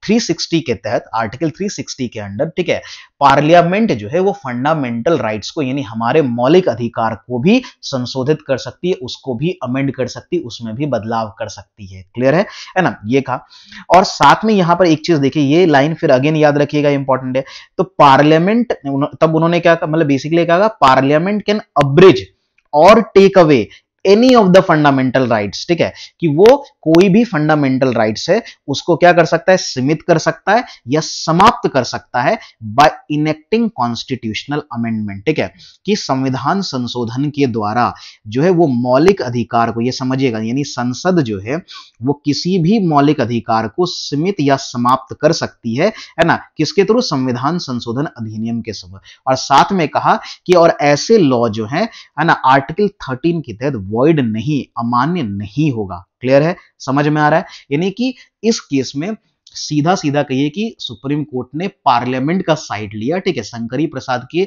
360 के तहत, आर्टिकल 360 के अंडर, ठीक है, पार्लियामेंट जो है वो फंडामेंटल राइट्स को, यानी हमारे मौलिक अधिकार को भी संशोधित कर सकती है, उसको भी अमेंड कर सकती है, उसमें भी बदलाव कर सकती है। क्लियर है ना, ये कहा। और साथ में यहां पर एक चीज देखिए, ये लाइन फिर अगेन याद रखिएगा, इंपॉर्टेंट है। तो पार्लियामेंट, तब उन्होंने क्या कहा, मतलब बेसिकली क्या कहा, पार्लियामेंट कैन अब्रिज और take away any of the fundamental rights, ठीक है, कि वो कोई भी फंडामेंटल राइट्स है उसको क्या कर सकता है, सीमित कर सकता है या समाप्त कर सकता है बाय इनेक्टिंग कॉन्स्टिट्यूशनल अमेंडमेंट, ठीक है, कि संविधान संशोधन के द्वारा जो है वो मौलिक अधिकार को, ये समझिएगा, यानी संसद जो है वो किसी भी मौलिक अधिकार को सीमित या समाप्त कर सकती है ना, किसके थ्रू, संविधान संशोधन अधिनियम के समय। और साथ में कहा कि और ऐसे लॉ जो है ना आर्टिकल 13 के तहत वॉइड नहीं, अमान्य नहीं होगा। क्लियर है, समझ में आ रहा है। यानी कि इस केस में सीधा सीधा कहिए कि सुप्रीम कोर्ट ने पार्लियामेंट का साइड लिया, ठीक है, शंकरी प्रसाद की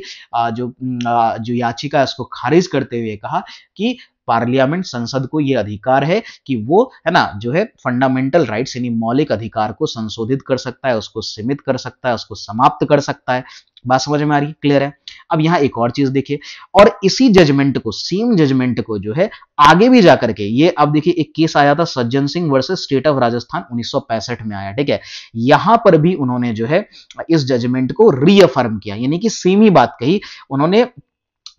जो याचिका है उसको खारिज करते हुए कहा कि पार्लियामेंट, संसद को यह अधिकार है कि वो है ना जो है फंडामेंटल राइट्स यानी मौलिक अधिकार को संशोधित कर सकता है, उसको सीमित कर सकता है, उसको समाप्त कर सकता है। बात समझ में आ रही, क्लियर है। अब यहां एक और चीज देखिए, और इसी जजमेंट को, सेम जजमेंट को जो है आगे भी जाकर के, ये अब देखिए एक केस आया था Sajjan Singh versus State of Rajasthan 1965 में आया, ठीक है, यहां पर भी उन्होंने जो है इस जजमेंट को रीअफर्म किया, यानी कि सेम ही बात कही उन्होंने।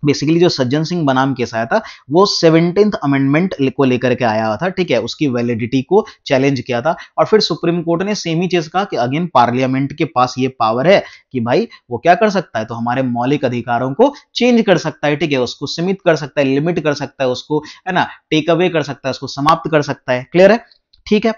बेसिकली जो सज्जन सिंह बनाम केस आया था वो 17th अमेंडमेंट को लेकर के आया था, ठीक है, उसकी वैलिडिटी को चैलेंज किया था। और फिर सुप्रीम कोर्ट ने सेम ही चीज कहा कि अगेन पार्लियामेंट के पास ये पावर है कि भाई वो क्या कर सकता है, तो हमारे मौलिक अधिकारों को चेंज कर सकता है, ठीक है, उसको सीमित कर सकता है, लिमिट कर सकता है, उसको है ना टेक अवे कर सकता है, उसको समाप्त कर सकता है। क्लियर है, ठीक है।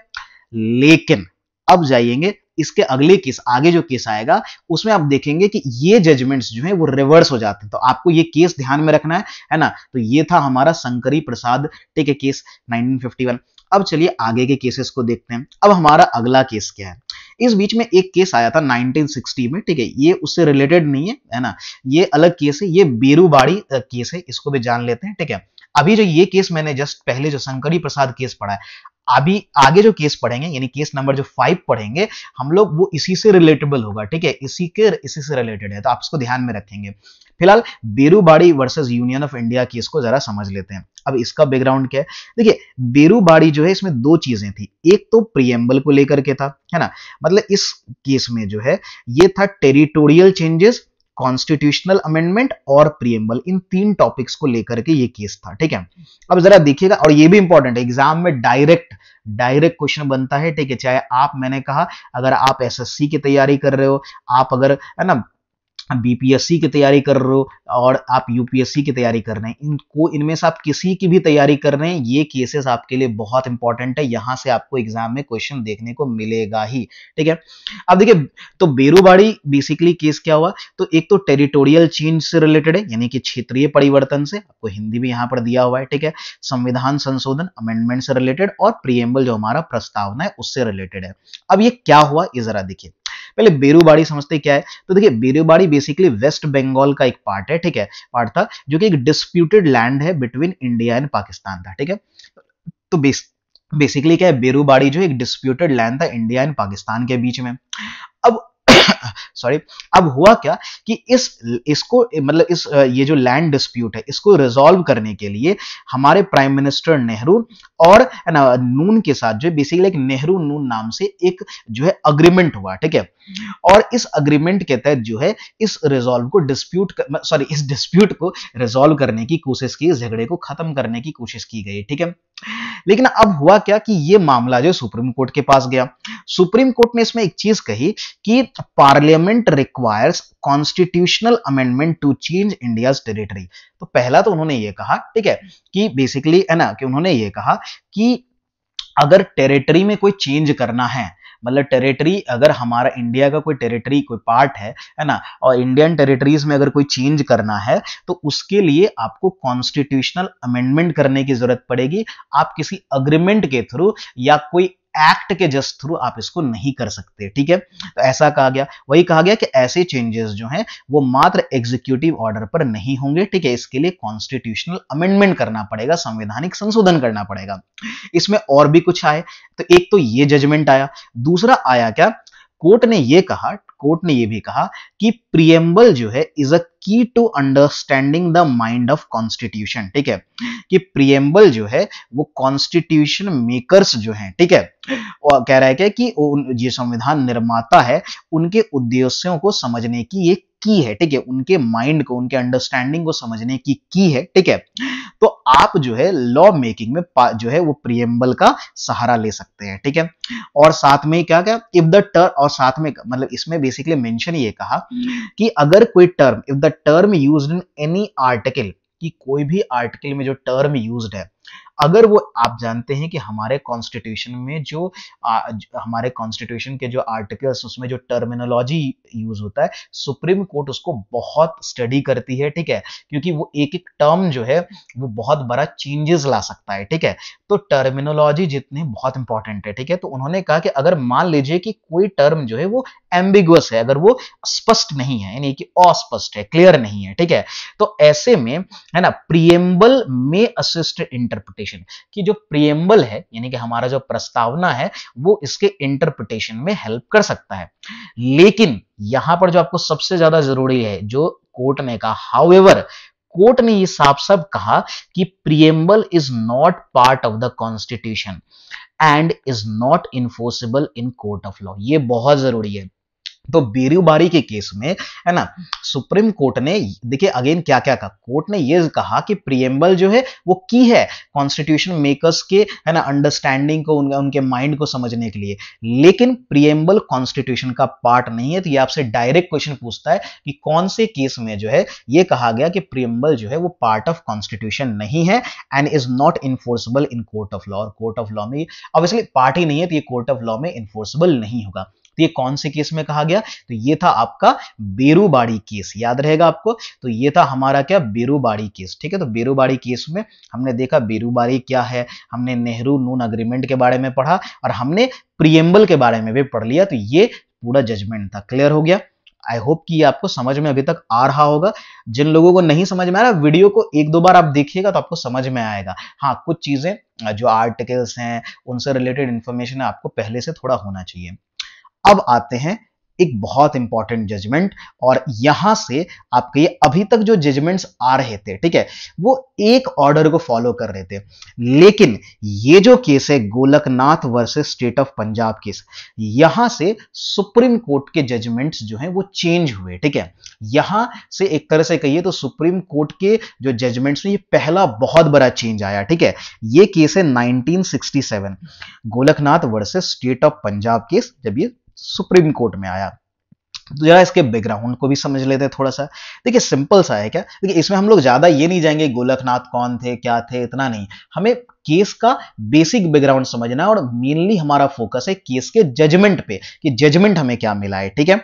लेकिन अब जाइएंगे इसके अगले केस, आगे जो केस आएगा उसमें आप देखेंगे कि ये जजमेंट्स जो है वो रिवर्स हो जाते हैं। तो आपको ये केस ध्यान में रखना है ना। तो ये था हमारा शंकरी प्रसाद, ठीक है, केस 1951। अब चलिए आगे के केसेस को देखते हैं। अब हमारा अगला केस क्या है, इस बीच में एक केस आया था 1960 में, ठीक है, ये उससे रिलेटेड नहीं है ना, ये अलग केस है, ये बेरूबाड़ी केस है, इसको भी जान लेते हैं, ठीक है। अभी जो ये केस मैंने जस्ट पहले जो शंकरी प्रसाद केस पढ़ा है, अभी आगे जो केस पढ़ेंगे यानी केस नंबर जो 5 पढ़ेंगे हम लोग, वो इसी से रिलेटेबल होगा, ठीक है, इसी से रिलेटेड है, तो आप इसको ध्यान में रखेंगे। फिलहाल Berubari versus Union of India case को जरा समझ लेते हैं। अब इसका बैकग्राउंड क्या है, देखिए बेरूबाड़ी जो है इसमें दो चीजें थी, एक तो प्रियम्बल को लेकर के था, है ना, मतलब इस केस में जो है ये था टेरिटोरियल चेंजेस, कॉन्स्टिट्यूशनल अमेंडमेंट और प्रियम्बल, इन तीन टॉपिक्स को लेकर के ये केस था, ठीक है। अब जरा देखिएगा, और ये भी इंपॉर्टेंट है, एग्जाम में डायरेक्ट क्वेश्चन बनता है, ठीक है, चाहे आप, मैंने कहा अगर आप एसएससी की तैयारी कर रहे हो, आप अगर है ना बीपीएससी की तैयारी कर रहे हो और आप यूपीएससी की तैयारी कर रहे हैं, इनमें से आप किसी की भी तैयारी कर रहे हैं, ये केसेस आपके लिए बहुत इंपॉर्टेंट है, यहां से आपको एग्जाम में क्वेश्चन देखने को मिलेगा ही, ठीक है। अब देखिए, तो बेरूबाड़ी बेसिकली केस क्या हुआ, तो एक तो टेरिटोरियल चेंज से रिलेटेड है, यानी कि क्षेत्रीय परिवर्तन से, आपको हिंदी भी यहां पर दिया हुआ है, ठीक है, संविधान संशोधन अमेंडमेंट से रिलेटेड, और प्रियम्बल जो हमारा प्रस्तावना है उससे रिलेटेड है। अब ये क्या हुआ ये जरा देखिए, पहले बेरूबाड़ी समझते क्या है। तो देखिए बेरूबाड़ी बेसिकली वेस्ट बंगाल का एक पार्ट है, ठीक है, पार्ट था जो कि एक डिस्प्यूटेड लैंड है बिटवीन इंडिया एंड पाकिस्तान था, ठीक है। तो बेसिकली क्या है, बेरूबाड़ी जो एक डिस्प्यूटेड लैंड था इंडिया एंड पाकिस्तान के बीच में। अब सॉरी, अब हुआ क्या कि इसको मतलब ये जो लैंड डिस्प्यूट है इसको रिजॉल्व करने के लिए हमारे प्राइम मिनिस्टर नेहरू और नून के साथ जो बेसिकली एक नेहरू नून नाम से एक जो है अग्रीमेंट हुआ, ठीक है। और इस अग्रीमेंट के तहत जो है इस डिस्प्यूट को रिजॉल्व करने की कोशिश की, झगड़े को खत्म करने की कोशिश की गई, ठीक है। लेकिन अब हुआ क्या कि ये मामला जो सुप्रीम कोर्ट के पास गया। सुप्रीम कोर्ट ने इसमें एक चीज कही कि parliament requires constitutional amendment to change India's territory. तो पहला तो उन्होंने ये कहा, ठीक है, कि बेसिकली है ना, कि उन्होंने ये कहा कि अगर टेरिटरी में कोई चेंज करना है, मतलब टेरिटरी अगर हमारा इंडिया का कोई टेरिटरी कोई पार्ट है ना, और इंडियन टेरिटरीज में अगर कोई चेंज करना है तो उसके लिए आपको कॉन्स्टिट्यूशनल अमेंडमेंट करने की जरूरत पड़ेगी। आप किसी अग्रीमेंट के थ्रू या कोई एक्ट के जस्ट थ्रू आप इसको नहीं कर सकते, ठीक है। तो ऐसा कहा गया, वही कहा गया कि ऐसे चेंजेस जो हैं वो मात्र एग्जीक्यूटिव ऑर्डर पर नहीं होंगे, ठीक है। इसके लिए कॉन्स्टिट्यूशनल अमेंडमेंट करना पड़ेगा, संवैधानिक संशोधन करना पड़ेगा। इसमें और भी कुछ आए, तो एक तो ये जजमेंट आया, दूसरा आया क्या, कोर्ट ने ये भी कहा कि प्रिएम्बल जो है is a key to understanding the mind of constitution, ठीक है। कि प्रिएम्बल जो है वो कॉन्स्टिट्यूशन मेकर्स जो हैं, ठीक है, और कह रहा है क्या कि ये संविधान निर्माता है उनके उद्देश्यों को समझने की ये की है, ठीक है, उनके माइंड को, उनके अंडरस्टैंडिंग को समझने की है, ठीक है। तो आप जो है लॉ मेकिंग में जो है वो प्रिएम्बल का सहारा ले सकते हैं, ठीक है। और साथ में क्या क्या, इफ द टर्म, और साथ में मतलब इसमें बेसिकली मेंशन ये कहा कि अगर कोई term, if the term used in any article, कि कोई भी आर्टिकल में जो टर्म यूज्ड है, अगर वो, आप जानते हैं कि हमारे कॉन्स्टिट्यूशन में जो हमारे कॉन्स्टिट्यूशन के जो आर्टिकल्स उसमें जो टर्मिनोलॉजी यूज होता है, सुप्रीम कोर्ट उसको बहुत स्टडी करती है, ठीक है, क्योंकि वो एक एक टर्म जो है वो बहुत बड़ा चेंजेस ला सकता है, ठीक है। तो टर्मिनोलॉजी जितनी बहुत इंपॉर्टेंट है, ठीक है। तो उन्होंने कहा कि अगर मान लीजिए कि कोई टर्म जो है वो एम्बिगुअस है, अगर वो स्पष्ट नहीं है, यानी कि अस्पष्ट है, क्लियर नहीं है, ठीक है, तो ऐसे में है ना प्रिएम्बल में असिस्ट इंटरप्रिटेशन, कि जो प्रिएम्बल है यानी कि हमारा जो प्रस्तावना है वो इसके इंटरप्रिटेशन में हेल्प कर सकता है। लेकिन यहां पर जो आपको सबसे ज्यादा जरूरी है, जो कोर्ट ने कहा, हाउएवर कोर्ट ने ये साफ साफ कहा कि preamble is not part of the constitution and is not enforceable in court of law. ये बहुत जरूरी है। तो बेरूबारी के केस में है ना, सुप्रीम कोर्ट ने देखिए अगेन क्या क्या कहा, कोर्ट ने यह कहा कि प्रिएम्बल जो है वो की है कॉन्स्टिट्यूशन मेकर्स के, है ना, अंडरस्टैंडिंग को, उनके माइंड को समझने के लिए, लेकिन प्रिएम्बल कॉन्स्टिट्यूशन का पार्ट नहीं है। तो ये आपसे डायरेक्ट क्वेश्चन पूछता है कि कौन से केस में जो है ये कहा गया कि प्रिएम्बल जो है वो पार्ट ऑफ कॉन्स्टिट्यूशन नहीं है and is not enforceable in court of law. और कोर्ट ऑफ लॉ में ऑब्वियसली पार्ट ही नहीं है, तो ये कोर्ट ऑफ लॉ में इन्फोर्सेबल नहीं होगा। तो ये कौन से केस में कहा गया, तो ये था आपका बेरूबारी केस, याद रहेगा आपको। तो ये था हमारा क्या, बेरूबारी केस, ठीक है। तो बेरूबारी केस में हमने देखा बेरूबारी क्या है, हमने नेहरू नून अग्रीमेंट के बारे में पढ़ा और हमने प्रिएम्बल के बारे में भी पढ़ लिया। तो ये पूरा जजमेंट था, क्लियर हो गया। आई होप कि ये आपको समझ में अभी तक आ रहा होगा। जिन लोगों को नहीं समझ में आ रहा, वीडियो को एक दो बार आप देखिएगा तो आपको समझ में आएगा। हाँ, कुछ चीजें जो आर्टिकल्स हैं उनसे रिलेटेड इंफॉर्मेशन आपको पहले से थोड़ा होना चाहिए। अब आते हैं एक बहुत इंपॉर्टेंट जजमेंट, और यहां से आपके ये अभी तक जो जजमेंट्स आ रहे थे, ठीक है, वो एक ऑर्डर को फॉलो कर रहे थे, लेकिन ये जो केस है Golaknath versus State of Punjab case, यहां से सुप्रीम कोर्ट के जजमेंट्स जो हैं वो चेंज हुए, ठीक है। यहां से एक तरह से कहिए तो सुप्रीम कोर्ट के जो जजमेंट्स में ये पहला बहुत बड़ा चेंज आया, ठीक है। ये केस है 1967 Golaknath versus State of Punjab case, जब ये सुप्रीम कोर्ट में आया। तो जरा इसके बैकग्राउंड को भी समझ लेते हैं थोड़ा सा। देखिए सिंपल सा है क्या, देखिए इसमें हम लोग ज्यादा ये नहीं जाएंगे गोलकनाथ कौन थे क्या थे, इतना नहीं, हमें केस का बेसिक बैकग्राउंड समझना है और मेनली हमारा फोकस है केस के जजमेंट पे कि जजमेंट हमें क्या मिला है, ठीक है।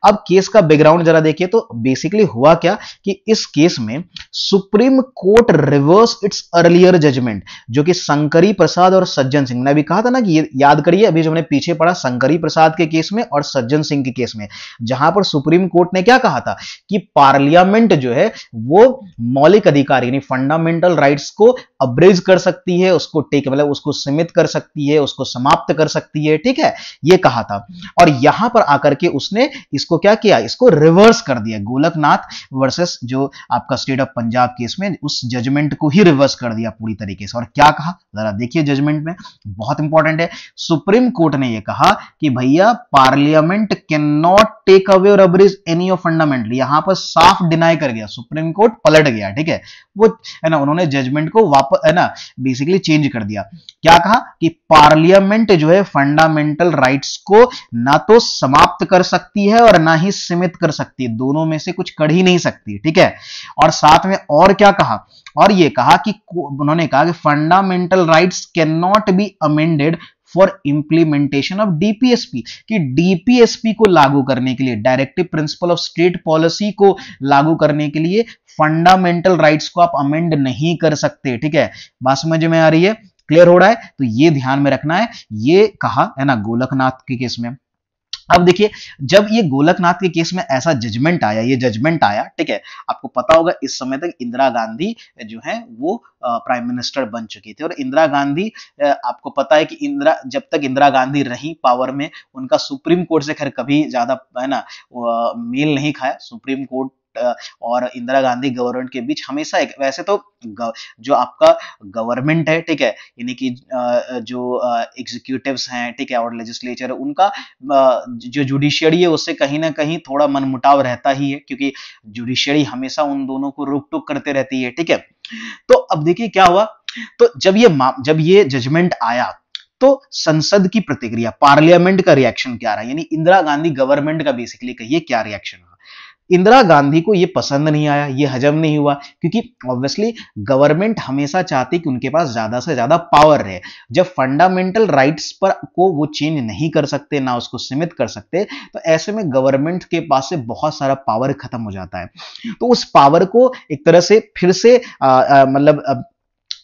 अब केस का बैकग्राउंड जरा देखिए तो बेसिकली हुआ क्या कि इस केस में Supreme Court reverse its earlier judgment, जो कि शंकरी प्रसाद और सज्जन सिंह ने भी कहा था ना कि ये याद करिए, अभी जो हमने पीछे पढ़ा शंकरी प्रसाद के केस में और सज्जन सिंह के केस में, जहां पर सुप्रीम कोर्ट ने क्या कहा था कि पार्लियामेंट जो है वो मौलिक अधिकार यानी फंडामेंटल राइट्स को अब्रेज कर सकती है, उसको टेक मतलब उसको सीमित कर सकती है, उसको समाप्त कर सकती है, ठीक है, ये कहा था। और यहां पर आकर के उसने इसको क्या किया, इसको रिवर्स कर दिया। गोलकनाथ वर्सेस जो आपका स्टेट ऑफ पंजाब केस में उस जजमेंट को ही रिवर्स कर दिया पूरी तरीके से। और क्या कहा, जरा देखिए जजमेंट में, बहुत इंपॉर्टेंट है। सुप्रीम कोर्ट ने यह कहा कि भैया parliament can not take away or abridge any of fundamental. यहां पर साफ डिनाई कर गया, सुप्रीम कोर्ट पलट गया, ठीक है, वो है ना, उन्होंने जजमेंट को वापस है ना बेसिकली चेंज कर दिया। क्या कहा कि पार्लियामेंट जो है फंडामेंटल राइट्स को ना तो समाप्त कर सकती है और ना ही सीमित कर सकती है, दोनों में से कुछ कर ही नहीं सकती, ठीक है। और साथ में और क्या कहा, और ये कहा कि उन्होंने कहा कि fundamental rights can not be amended for implementation of DPSP, कि डीपीएसपी को लागू करने के लिए, directive principle of state policy को लागू करने के लिए फंडामेंटल राइट्स को आप अमेंड नहीं कर सकते, ठीक है। बात समझ में आ रही है, क्लियर हो रहा है, तो ये ध्यान में रखना है, ये कहा है ना गोलकनाथ के केस में। अब देखिए जब ये गोलकनाथ के केस में ऐसा जजमेंट आया, ये जजमेंट आया, ठीक है, आपको पता होगा इस समय तक इंदिरा गांधी जो है वो प्राइम मिनिस्टर बन चुकी थी। और इंदिरा गांधी, आपको पता है कि जब तक इंदिरा गांधी रही पावर में, उनका सुप्रीम कोर्ट से खैर कभी ज्यादा है ना मेल नहीं खाया। सुप्रीम कोर्ट और इंदिरा गांधी गवर्नमेंट के बीच हमेशा एक, वैसे तो जो आपका गवर्नमेंट है, ठीक है, यानी कि जो एग्जीक्यूटिव्स हैं, ठीक है, और लेजिस्लेचर है, उनका जो जुडिशियरी है उससे कहीं ना कहीं थोड़ा मनमुटाव रहता ही है, क्योंकि जुडिशियरी हमेशा उन दोनों को रोक टोक करते रहती है, ठीक है। तो अब देखिए क्या हुआ, तो जब ये जजमेंट आया तो संसद की प्रतिक्रिया, पार्लियामेंट का रिएक्शन क्या रहा, यानी इंदिरा गांधी गवर्नमेंट का बेसिकली कहिए क्या रिएक्शन रहा। इंदिरा गांधी को यह पसंद नहीं आया, यह हजम नहीं हुआ, क्योंकि ऑब्वियसली गवर्नमेंट हमेशा चाहती कि उनके पास ज्यादा से ज्यादा पावर रहे। जब फंडामेंटल राइट्स पर को वो चेंज नहीं कर सकते, ना उसको सीमित कर सकते, तो ऐसे में गवर्नमेंट के पास से बहुत सारा पावर खत्म हो जाता है। तो उस पावर को एक तरह से फिर से मतलब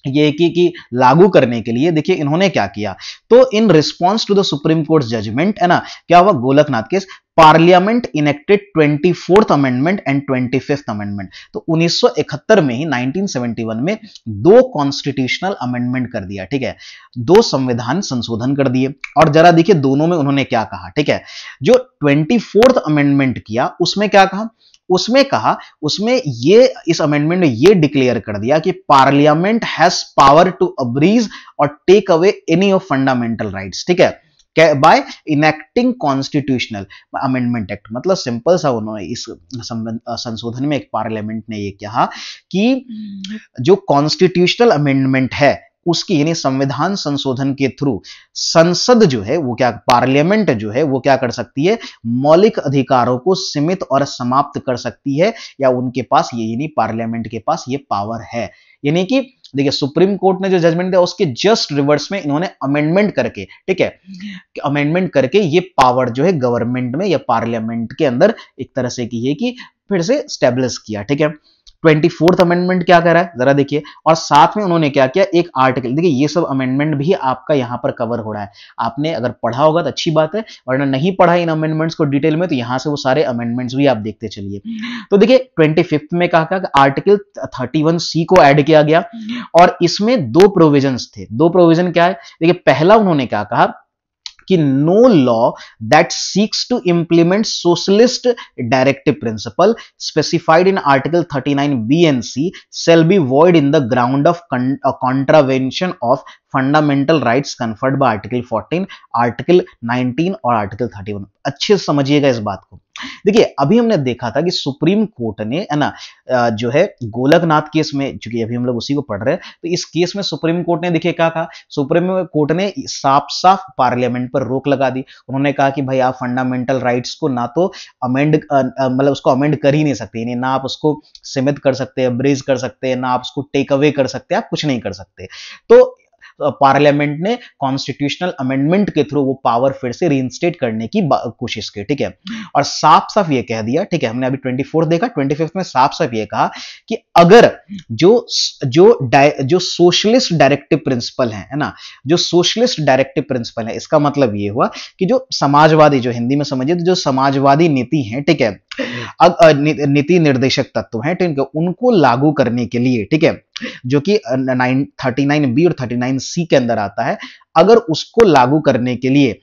ये कि लागू करने के लिए देखिए इन्होंने क्या किया, तो in response to the Supreme Court judgment, है ना, क्या हुआ, Golaknath case, parliament enacted 24th amendment and 25th amendment. तो 1971 में ही 1971 में दो कॉन्स्टिट्यूशनल अमेंडमेंट कर दिया, ठीक है, दो संविधान संशोधन कर दिए। और जरा देखिए दोनों में उन्होंने क्या कहा, ठीक है, जो 24th अमेंडमेंट किया उसमें क्या कहा, उसमें ये इस अमेंडमेंट में ये डिक्लेयर कर दिया कि parliament has power to abridge और take away any of fundamental rights, ठीक है, by enacting constitutional amendment act. मतलब सिंपल सा उन्होंने इस संशोधन में एक पार्लियामेंट ने ये कहा कि जो कॉन्स्टिट्यूशनल अमेंडमेंट है उसकी, यानी संविधान संशोधन के थ्रू संसद जो है वो क्या, पार्लियामेंट जो है वो क्या कर सकती है, मौलिक अधिकारों को सीमित और समाप्त कर सकती है, या उनके पास ये, यानी पार्लियामेंट के पास ये पावर है। यानी कि देखिए सुप्रीम कोर्ट ने जो जजमेंट दिया उसके जस्ट रिवर्स में इन्होंने अमेंडमेंट करके, ठीक है, अमेंडमेंट करके ये पावर जो है गवर्नमेंट में या पार्लियामेंट के अंदर एक तरह से की है कि फिर से स्टेब्लिश किया, ठीक है। 24th अमेंडमेंट क्या कर रहा है जरा देखिए, और साथ में उन्होंने क्या किया, एक आर्टिकल, देखिए ये सब अमेंडमेंट भी आपका यहां पर कवर हो रहा है। आपने अगर पढ़ा होगा तो अच्छी बात है, वरना नहीं पढ़ा इन अमेंडमेंट्स को डिटेल में तो यहां से वो सारे अमेंडमेंट्स भी आप देखते चलिए। तो देखिए 25th में कहा आर्टिकल 31C को ऐड किया गया, और इसमें दो प्रोविजंस थे। दो प्रोविजन क्या है, देखिए पहला उन्होंने क्या कहा कि no law that seeks to implement socialist directive principle specified in article 39B and C shall be void in the ground of contravention of fundamental rights conferred bye article 14, article 19 और article 31। अच्छे से समझिएगा इस बात को। देखिए अभी हमने देखा था कि सुप्रीम कोर्ट ने, है ना, जो है गोलकनाथ केस में, चूंकि अभी हम लोग उसी को पढ़ रहे हैं, तो इस केस में सुप्रीम कोर्ट ने देखिए क्या कहा, सुप्रीम कोर्ट ने साफ साफ पार्लियामेंट पर रोक लगा दी। उन्होंने कहा कि भाई आप फंडामेंटल राइट्स को ना तो अमेंड, मतलब उसको अमेंड कर ही नहीं सकते, यानी ना आप उसको सीमित कर सकते, ब्रेज कर सकते, ना आप उसको टेक अवे कर सकते, आप कुछ नहीं कर सकते। तो पार्लियामेंट ने कॉन्स्टिट्यूशनल अमेंडमेंट के थ्रू वो पावर फिर से रीइंस्टेट करने की कोशिश की, ठीक है। और साफ साफ ये कह दिया, ठीक है, हमने अभी 24 देखा, 25th में साफ साफ ये कहा कि अगर जो सोशलिस्ट डायरेक्टिव प्रिंसिपल है ना, जो सोशलिस्ट डायरेक्टिव प्रिंसिपल है, इसका मतलब ये हुआ कि जो समाजवादी, जो हिंदी में समझिए तो जो समाजवादी नीति है, ठीक है, नीति निर्देशक तत्व हैं, ठीक है, उनको लागू करने के लिए, ठीक है, जो कि 39B और 39C के अंदर आता है, अगर उसको लागू करने के लिए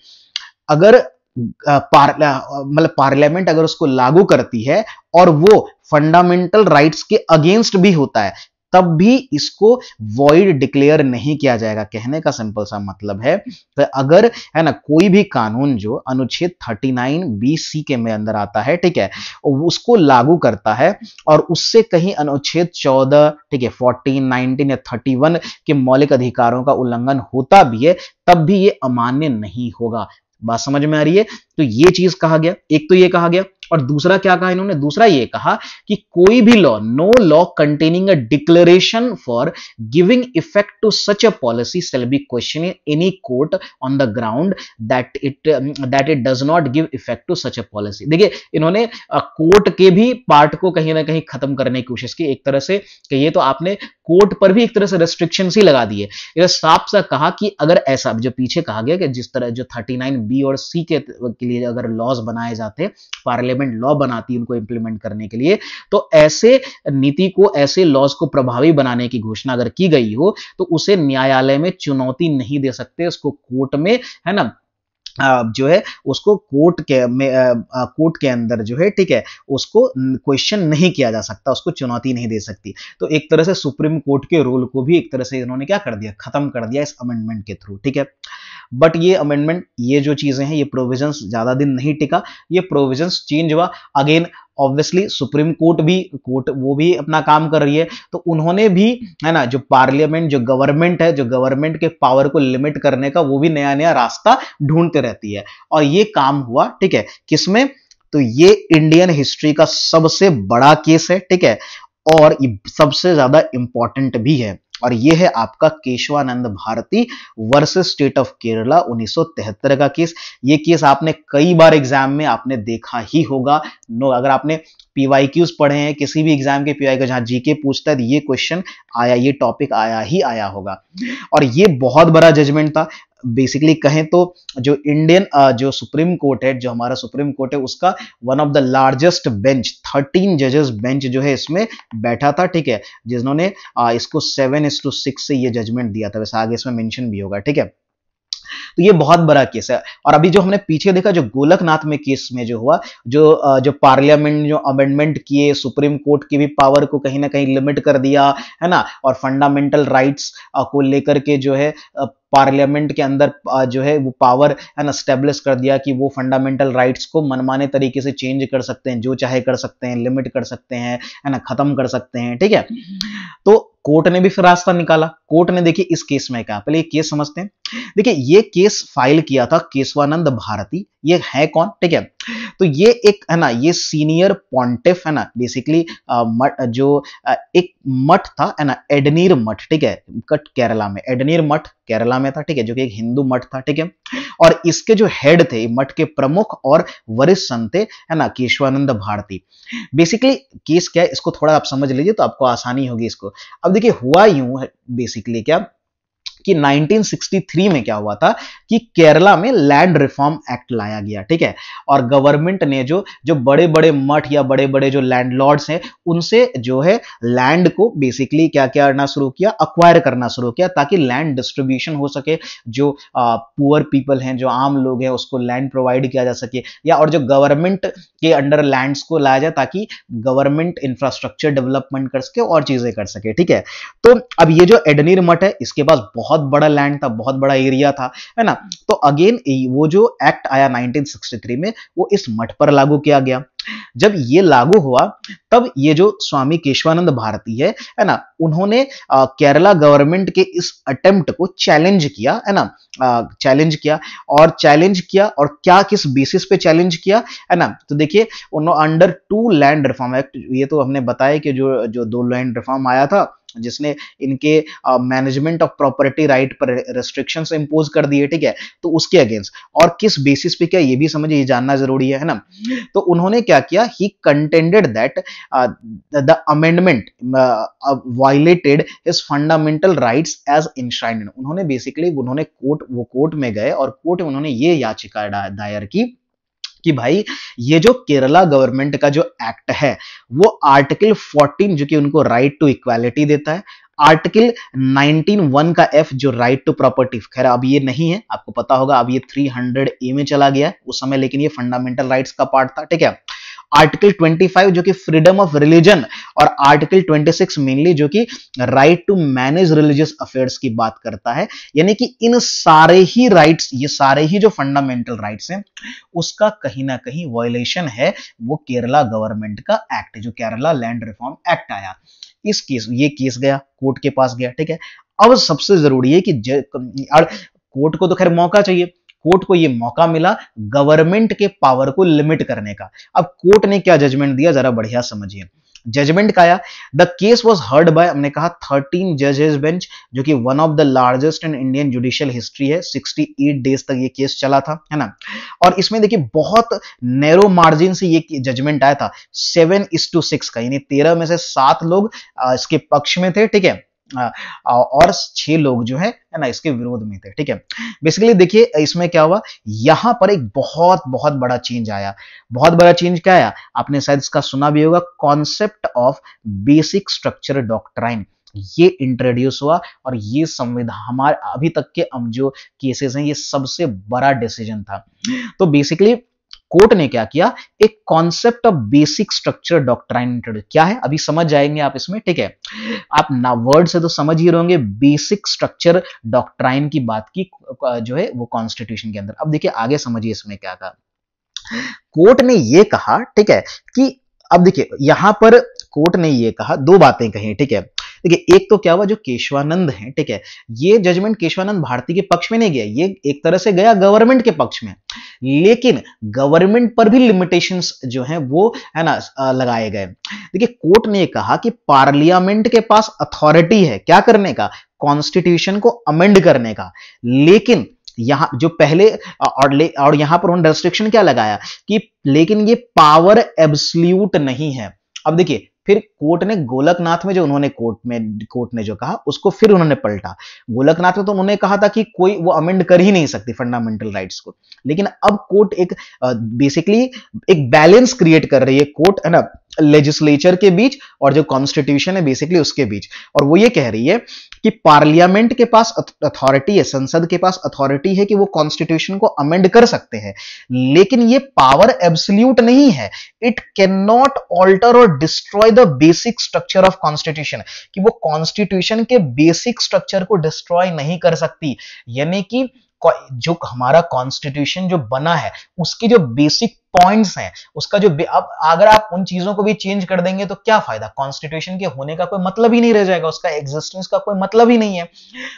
अगर मतलब पार्लियामेंट अगर उसको लागू करती है और वो फंडामेंटल राइट्स के अगेंस्ट भी होता है, तब भी इसको वॉइड डिक्लेयर नहीं किया जाएगा। कहने का सिंपल सा मतलब है तो अगर है ना कोई भी कानून जो अनुच्छेद 39(b)(c) के में अंदर आता है, ठीक है, उसको लागू करता है और उससे कहीं अनुच्छेद 14, ठीक है, 14, 19 या 31 के मौलिक अधिकारों का उल्लंघन होता भी है, तब भी ये अमान्य नहीं होगा। बात समझ में आ रही है? तो ये चीज कहा गया, एक तो ये कहा गया, और दूसरा क्या कहा इन्होंने, दूसरा ये कहा कि कोई भी law, no law containing a declaration for giving effect to such a policy shall be question in any court on the ground that it does not give effect to such a policy. देखिए इन्होंने court के भी part को कहीं ना कहीं खत्म करने की कोशिश की एक तरह से, कि ये तो आपने कोर्ट पर भी एक तरह से रेस्ट्रिक्शन ही लगा दिए। ये साफ सा कहा कि अगर ऐसा जो पीछे कहा गया कि जिस तरह जो 39(b) और (c) के लिए अगर लॉज बनाए जाते, पार्लियामेंट लॉ बनाती उनको इंप्लीमेंट करने के लिए, तो ऐसे नीति को, ऐसे लॉज को प्रभावी बनाने की घोषणा अगर की गई हो तो उसे न्यायालय में चुनौती नहीं दे सकते, उसको कोर्ट में, है ना, जो है उसको कोर्ट के में कोर्ट के अंदर जो है, ठीक है, उसको क्वेश्चन नहीं किया जा सकता, उसको चुनौती नहीं दे सकती। तो एक तरह से सुप्रीम कोर्ट के रोल को भी एक तरह से इन्होंने क्या कर दिया, खत्म कर दिया इस अमेंडमेंट के थ्रू, ठीक है। बट ये अमेंडमेंट, ये जो चीजें हैं, ये प्रोविजंस ज्यादा दिन नहीं टिका, ये प्रोविजंस चेंज हुआ अगेन। ऑब्वियसली सुप्रीम कोर्ट भी, कोर्ट वो भी अपना काम कर रही है, तो उन्होंने भी, है ना, जो पार्लियामेंट, जो गवर्नमेंट है, जो गवर्नमेंट के पावर को लिमिट करने का, वो भी नया नया रास्ता ढूंढते रहती है। और ये काम हुआ, ठीक है, किसमें, तो ये इंडियन हिस्ट्री का सबसे बड़ा केस है, ठीक है, और ये सबसे ज्यादा इंपॉर्टेंट भी है, और ये है आपका Keshavananda Bharati versus State of Kerala 1973 का केस। ये केस आपने कई बार एग्जाम में आपने देखा ही होगा। नो, अगर आपने पीवाईक्यूज पढ़े हैं, किसी भी एग्जाम के पीवाई का जहां जीके पूछता है, तो ये क्वेश्चन आया, ये टॉपिक आया ही आया होगा। और ये बहुत बड़ा जजमेंट था। बेसिकली कहें तो जो इंडियन जो सुप्रीम कोर्ट है, जो हमारा सुप्रीम कोर्ट है, उसका one of the largest bench, 13 जजेस बेंच जो है इसमें बैठा था, ठीक है, जिन्होंने इसको 7:6 से ये जजमेंट दिया था। वैसे आगे इसमें मेंशन भी होगा, ठीक है। तो ये बहुत बड़ा केस है। और अभी जो हमने पीछे देखा, जो गोलकनाथ में केस में जो हुआ, जो पार्लियामेंट जो अमेंडमेंट किए, सुप्रीम कोर्ट की भी पावर को कहीं ना कहीं लिमिट कर दिया, है ना, और फंडामेंटल राइट्स को लेकर के जो है पार्लियामेंट के अंदर जो है वो पावर, है ना, स्टेब्लिश कर दिया कि वो फंडामेंटल राइट्स को मनमाने तरीके से चेंज कर सकते हैं, जो चाहे कर सकते हैं, लिमिट कर सकते हैं, है ना, खत्म कर सकते हैं, ठीक है। तो कोर्ट ने भी फिर रास्ता निकाला। कोर्ट ने, देखिए इस केस में क्या, पहले ये केस समझते हैं। देखिए ये केस फाइल किया था केशवानंद भारती। ये है कौन, ठीक है, तो ये एक, है ना, ये सीनियर पॉन्टिफ, है ना, बेसिकली जो एक मठ था, है ना, एडनीर मठ, ठीक है, कट केरला में, एडनीर मठ केरला में था, ठीक है, जो कि एक हिंदू मठ था, ठीक है। और इसके जो हेड थे, मठ के प्रमुख और वरिष्ठ संत थे, है ना, केशवानंद भारती। बेसिकली केस क्या है, इसको थोड़ा आप समझ लीजिए तो आपको आसानी होगी इसको। अब देखिए हुआ यूं है बेसिकली क्या, कि 1963 में क्या हुआ था कि केरला में लैंड रिफॉर्म एक्ट लाया गया, ठीक है, और गवर्नमेंट ने जो जो बड़े बड़े मठ या बड़े बड़े जो लैंडलॉर्ड्स हैं, उनसे जो है लैंड को बेसिकली क्या क्या करना शुरू किया, अक्वायर करना शुरू किया, ताकि लैंड डिस्ट्रीब्यूशन हो सके, जो पुअर पीपल हैं, जो आम लोग हैं, उसको लैंड प्रोवाइड किया जा सके, या और जो गवर्नमेंट के अंडर लैंड्स को लाया जाए, ताकि गवर्नमेंट इंफ्रास्ट्रक्चर डेवलपमेंट कर सके और चीजें कर सके, ठीक है। तो अब ये जो एडनीर मठ है, इसके पास बहुत बड़ा लैंड था, बहुत बड़ा एरिया था, है ना। तो अगेन वो जो एक्ट आया 1963 में, वो इस मठ पर लागू किया गया। जब ये लागू हुआ, तब ये जो स्वामी केशवानंद भारती है ना, उन्होंने केरला गवर्नमेंट के इस अटेम्प्ट को चैलेंज किया, है ना, चैलेंज किया, और क्या, किस बेसिस पे चैलेंज किया, है ना। तो देखिए उन्होंने अंडर 2 लैंड रिफॉर्म एक्ट, ये तो हमने बताया कि जो जो 2 लैंड रिफॉर्म आया था, जिसने इनके मैनेजमेंट ऑफ प्रॉपर्टी राइट पर रेस्ट्रिक्शंस इंपोज कर दिए, ठीक है, तो उसके अगेंस्ट, और किस बेसिस पे क्या, ये भी समझिए, ये जानना जरूरी है ना। तो उन्होंने क्या किया, he contended that the amendment violated his fundamental rights as enshrined. उन्होंने बेसिकली, उन्होंने कोर्ट में गए, और कोर्ट में उन्होंने ये याचिका दायर की कि भाई ये जो केरला गवर्नमेंट का जो एक्ट है, वो आर्टिकल 14 जो कि उनको राइट टू इक्वालिटी देता है, आर्टिकल 19(1) का F जो राइट टू प्रॉपर्टी, खैर अब ये नहीं है, आपको पता होगा अब ये 300A में चला गया है उस समय, लेकिन ये फंडामेंटल राइट्स का पार्ट था, ठीक है। आर्टिकल 25 जो कि फ्रीडम ऑफ रिलीजन, और आर्टिकल 26 मेनली जो कि right to manage religious affairs की बात करता है। यानी कि इन सारे ही राइट्स, ये सारे ही जो फंडामेंटल राइट्स हैं उसका कहीं ना कहीं वायलेशन है वो केरला गवर्नमेंट का एक्ट, जो केरला लैंड रिफॉर्म एक्ट आया। इस केस, ये केस गया कोर्ट के पास गया, ठीक है। अब सबसे जरूरी है कि कोर्ट को तो खैर मौका चाहिए, कोर्ट को यह मौका मिला गवर्नमेंट के पावर को लिमिट करने का। अब कोर्ट ने क्या जजमेंट दिया जरा बढ़िया समझिए। जजमेंट का आया, the case was heard by, हमने कहा 13 जजेस बेंच, जो कि one of the largest in Indian judicial history है। 68 डेज तक ये केस चला था, है ना। और इसमें देखिए बहुत नैरो मार्जिन से ये जजमेंट आया था, 7:6 का, यानी 13 में से 7 लोग इसके पक्ष में थे, ठीक है, और 6 लोग जो है ना इसके विरोध में थे, ठीक है। बेसिकली देखिए इसमें क्या हुआ, यहां पर एक बहुत बहुत बड़ा चेंज आया। बहुत बड़ा चेंज क्या आया, आपने शायद इसका सुना भी होगा, concept of basic structure doctrine, ये इंट्रोड्यूस हुआ। और ये संविधान हमारे अभी तक के जो केसेस हैं ये सबसे बड़ा डिसीजन था। तो बेसिकली कोर्ट ने क्या किया, एक concept of basic structure doctrine introduce, क्या है अभी समझ जाएंगे आप इसमें, ठीक है। आप ना वर्ड से तो समझ ही रहोगे, बेसिक स्ट्रक्चर डॉक्ट्राइन की बात की जो है वो कॉन्स्टिट्यूशन के अंदर। अब देखिए आगे समझिए इसमें क्या कहा कोर्ट ने, ये कहा, ठीक है, कि अब देखिए यहां पर कोर्ट ने ये कहा, दो बातें कही, ठीक है। देखिए एक तो क्या हुआ, जो केशवानंद है, ठीक है, ये जजमेंट केशवानंद भारती के पक्ष में नहीं गया, ये एक तरह से गया गवर्नमेंट के पक्ष में, लेकिन गवर्नमेंट पर भी लिमिटेशंस जो हैं वो है ना लगाए गए। देखिए कोर्ट ने कहा कि पार्लियामेंट के पास अथॉरिटी है क्या करने का, कॉन्स्टिट्यूशन को अमेंड करने का, लेकिन यहां जो पहले और यहां पर उन्होंने रेस्ट्रिक्शन क्या लगाया कि लेकिन ये पावर एब्सोल्यूट नहीं है। अब देखिए फिर कोर्ट ने गोलकनाथ में जो उन्होंने कोर्ट ने जो कहा उसको फिर उन्होंने पलटा। गोलकनाथ में तो उन्होंने कहा था कि कोई वो अमेंड कर ही नहीं सकती फंडामेंटल राइट्स को, लेकिन अब कोर्ट एक बेसिकली एक बैलेंस क्रिएट कर रही है कोर्ट, है ना, लेजिस्लेचर के बीच और जो कॉन्स्टिट्यूशन है बेसिकली उसके बीच। और वो ये कह रही है कि पार्लियामेंट के पास अथॉरिटी है, संसद के पास अथॉरिटी है कि वो कॉन्स्टिट्यूशन को अमेंड कर सकते हैं, लेकिन ये पावर एब्सोल्यूट नहीं है। इट कैन नॉट ऑल्टर और destroy the basic structure of constitution, कि वो कॉन्स्टिट्यूशन के बेसिक स्ट्रक्चर को डिस्ट्रॉय नहीं कर सकती। यानी कि जो हमारा कॉन्स्टिट्यूशन जो बना है उसकी जो बेसिक पॉइंट्स हैं, उसका जो अब अगर आप उन चीजों को भी चेंज कर देंगे तो क्या फायदा, कॉन्स्टिट्यूशन के होने का कोई मतलब ही नहीं रह जाएगा, उसका एग्जिस्टेंस का कोई मतलब ही नहीं है।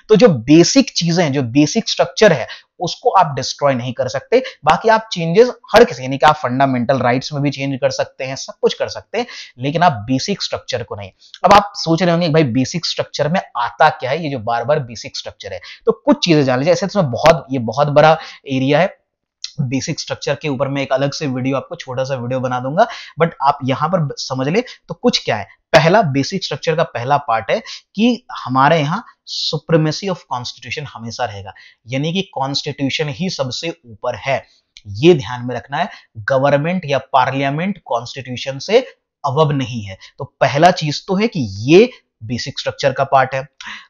तो जो बेसिक चीजें हैं, जो बेसिक स्ट्रक्चर है, उसको आप डिस्ट्रॉय नहीं कर सकते। बाकी आप चेंजेस हर किसी, यानी कि आप फंडामेंटल राइट्स में भी चेंज कर सकते हैं, सब कुछ कर सकते हैं, लेकिन आप बेसिक स्ट्रक्चर को नहीं। अब आप सोच रहे होंगे भाई बेसिक स्ट्रक्चर में आता क्या है, ये जो बार बार बेसिक स्ट्रक्चर है, तो कुछ चीजें जान लीजिए। ऐसे तो ये बहुत बड़ा एरिया है, बेसिक स्ट्रक्चर के ऊपर मैं एक अलग से वीडियो, आपको छोटा सा वीडियो बना दूंगा, बट आप यहां पर समझ ले तो कुछ क्या है। पहला बेसिक स्ट्रक्चर का पहला पार्ट है कि हमारे यहां सुप्रीमेसी ऑफ कॉन्स्टिट्यूशन हमेशा रहेगा, यानी कि कॉन्स्टिट्यूशन ही सबसे ऊपर है, ये ध्यान में रखना है। गवर्नमेंट या पार्लियामेंट कॉन्स्टिट्यूशन से अवब नहीं है। तो पहला चीज तो है कि ये बेसिक स्ट्रक्चर का पार्ट है।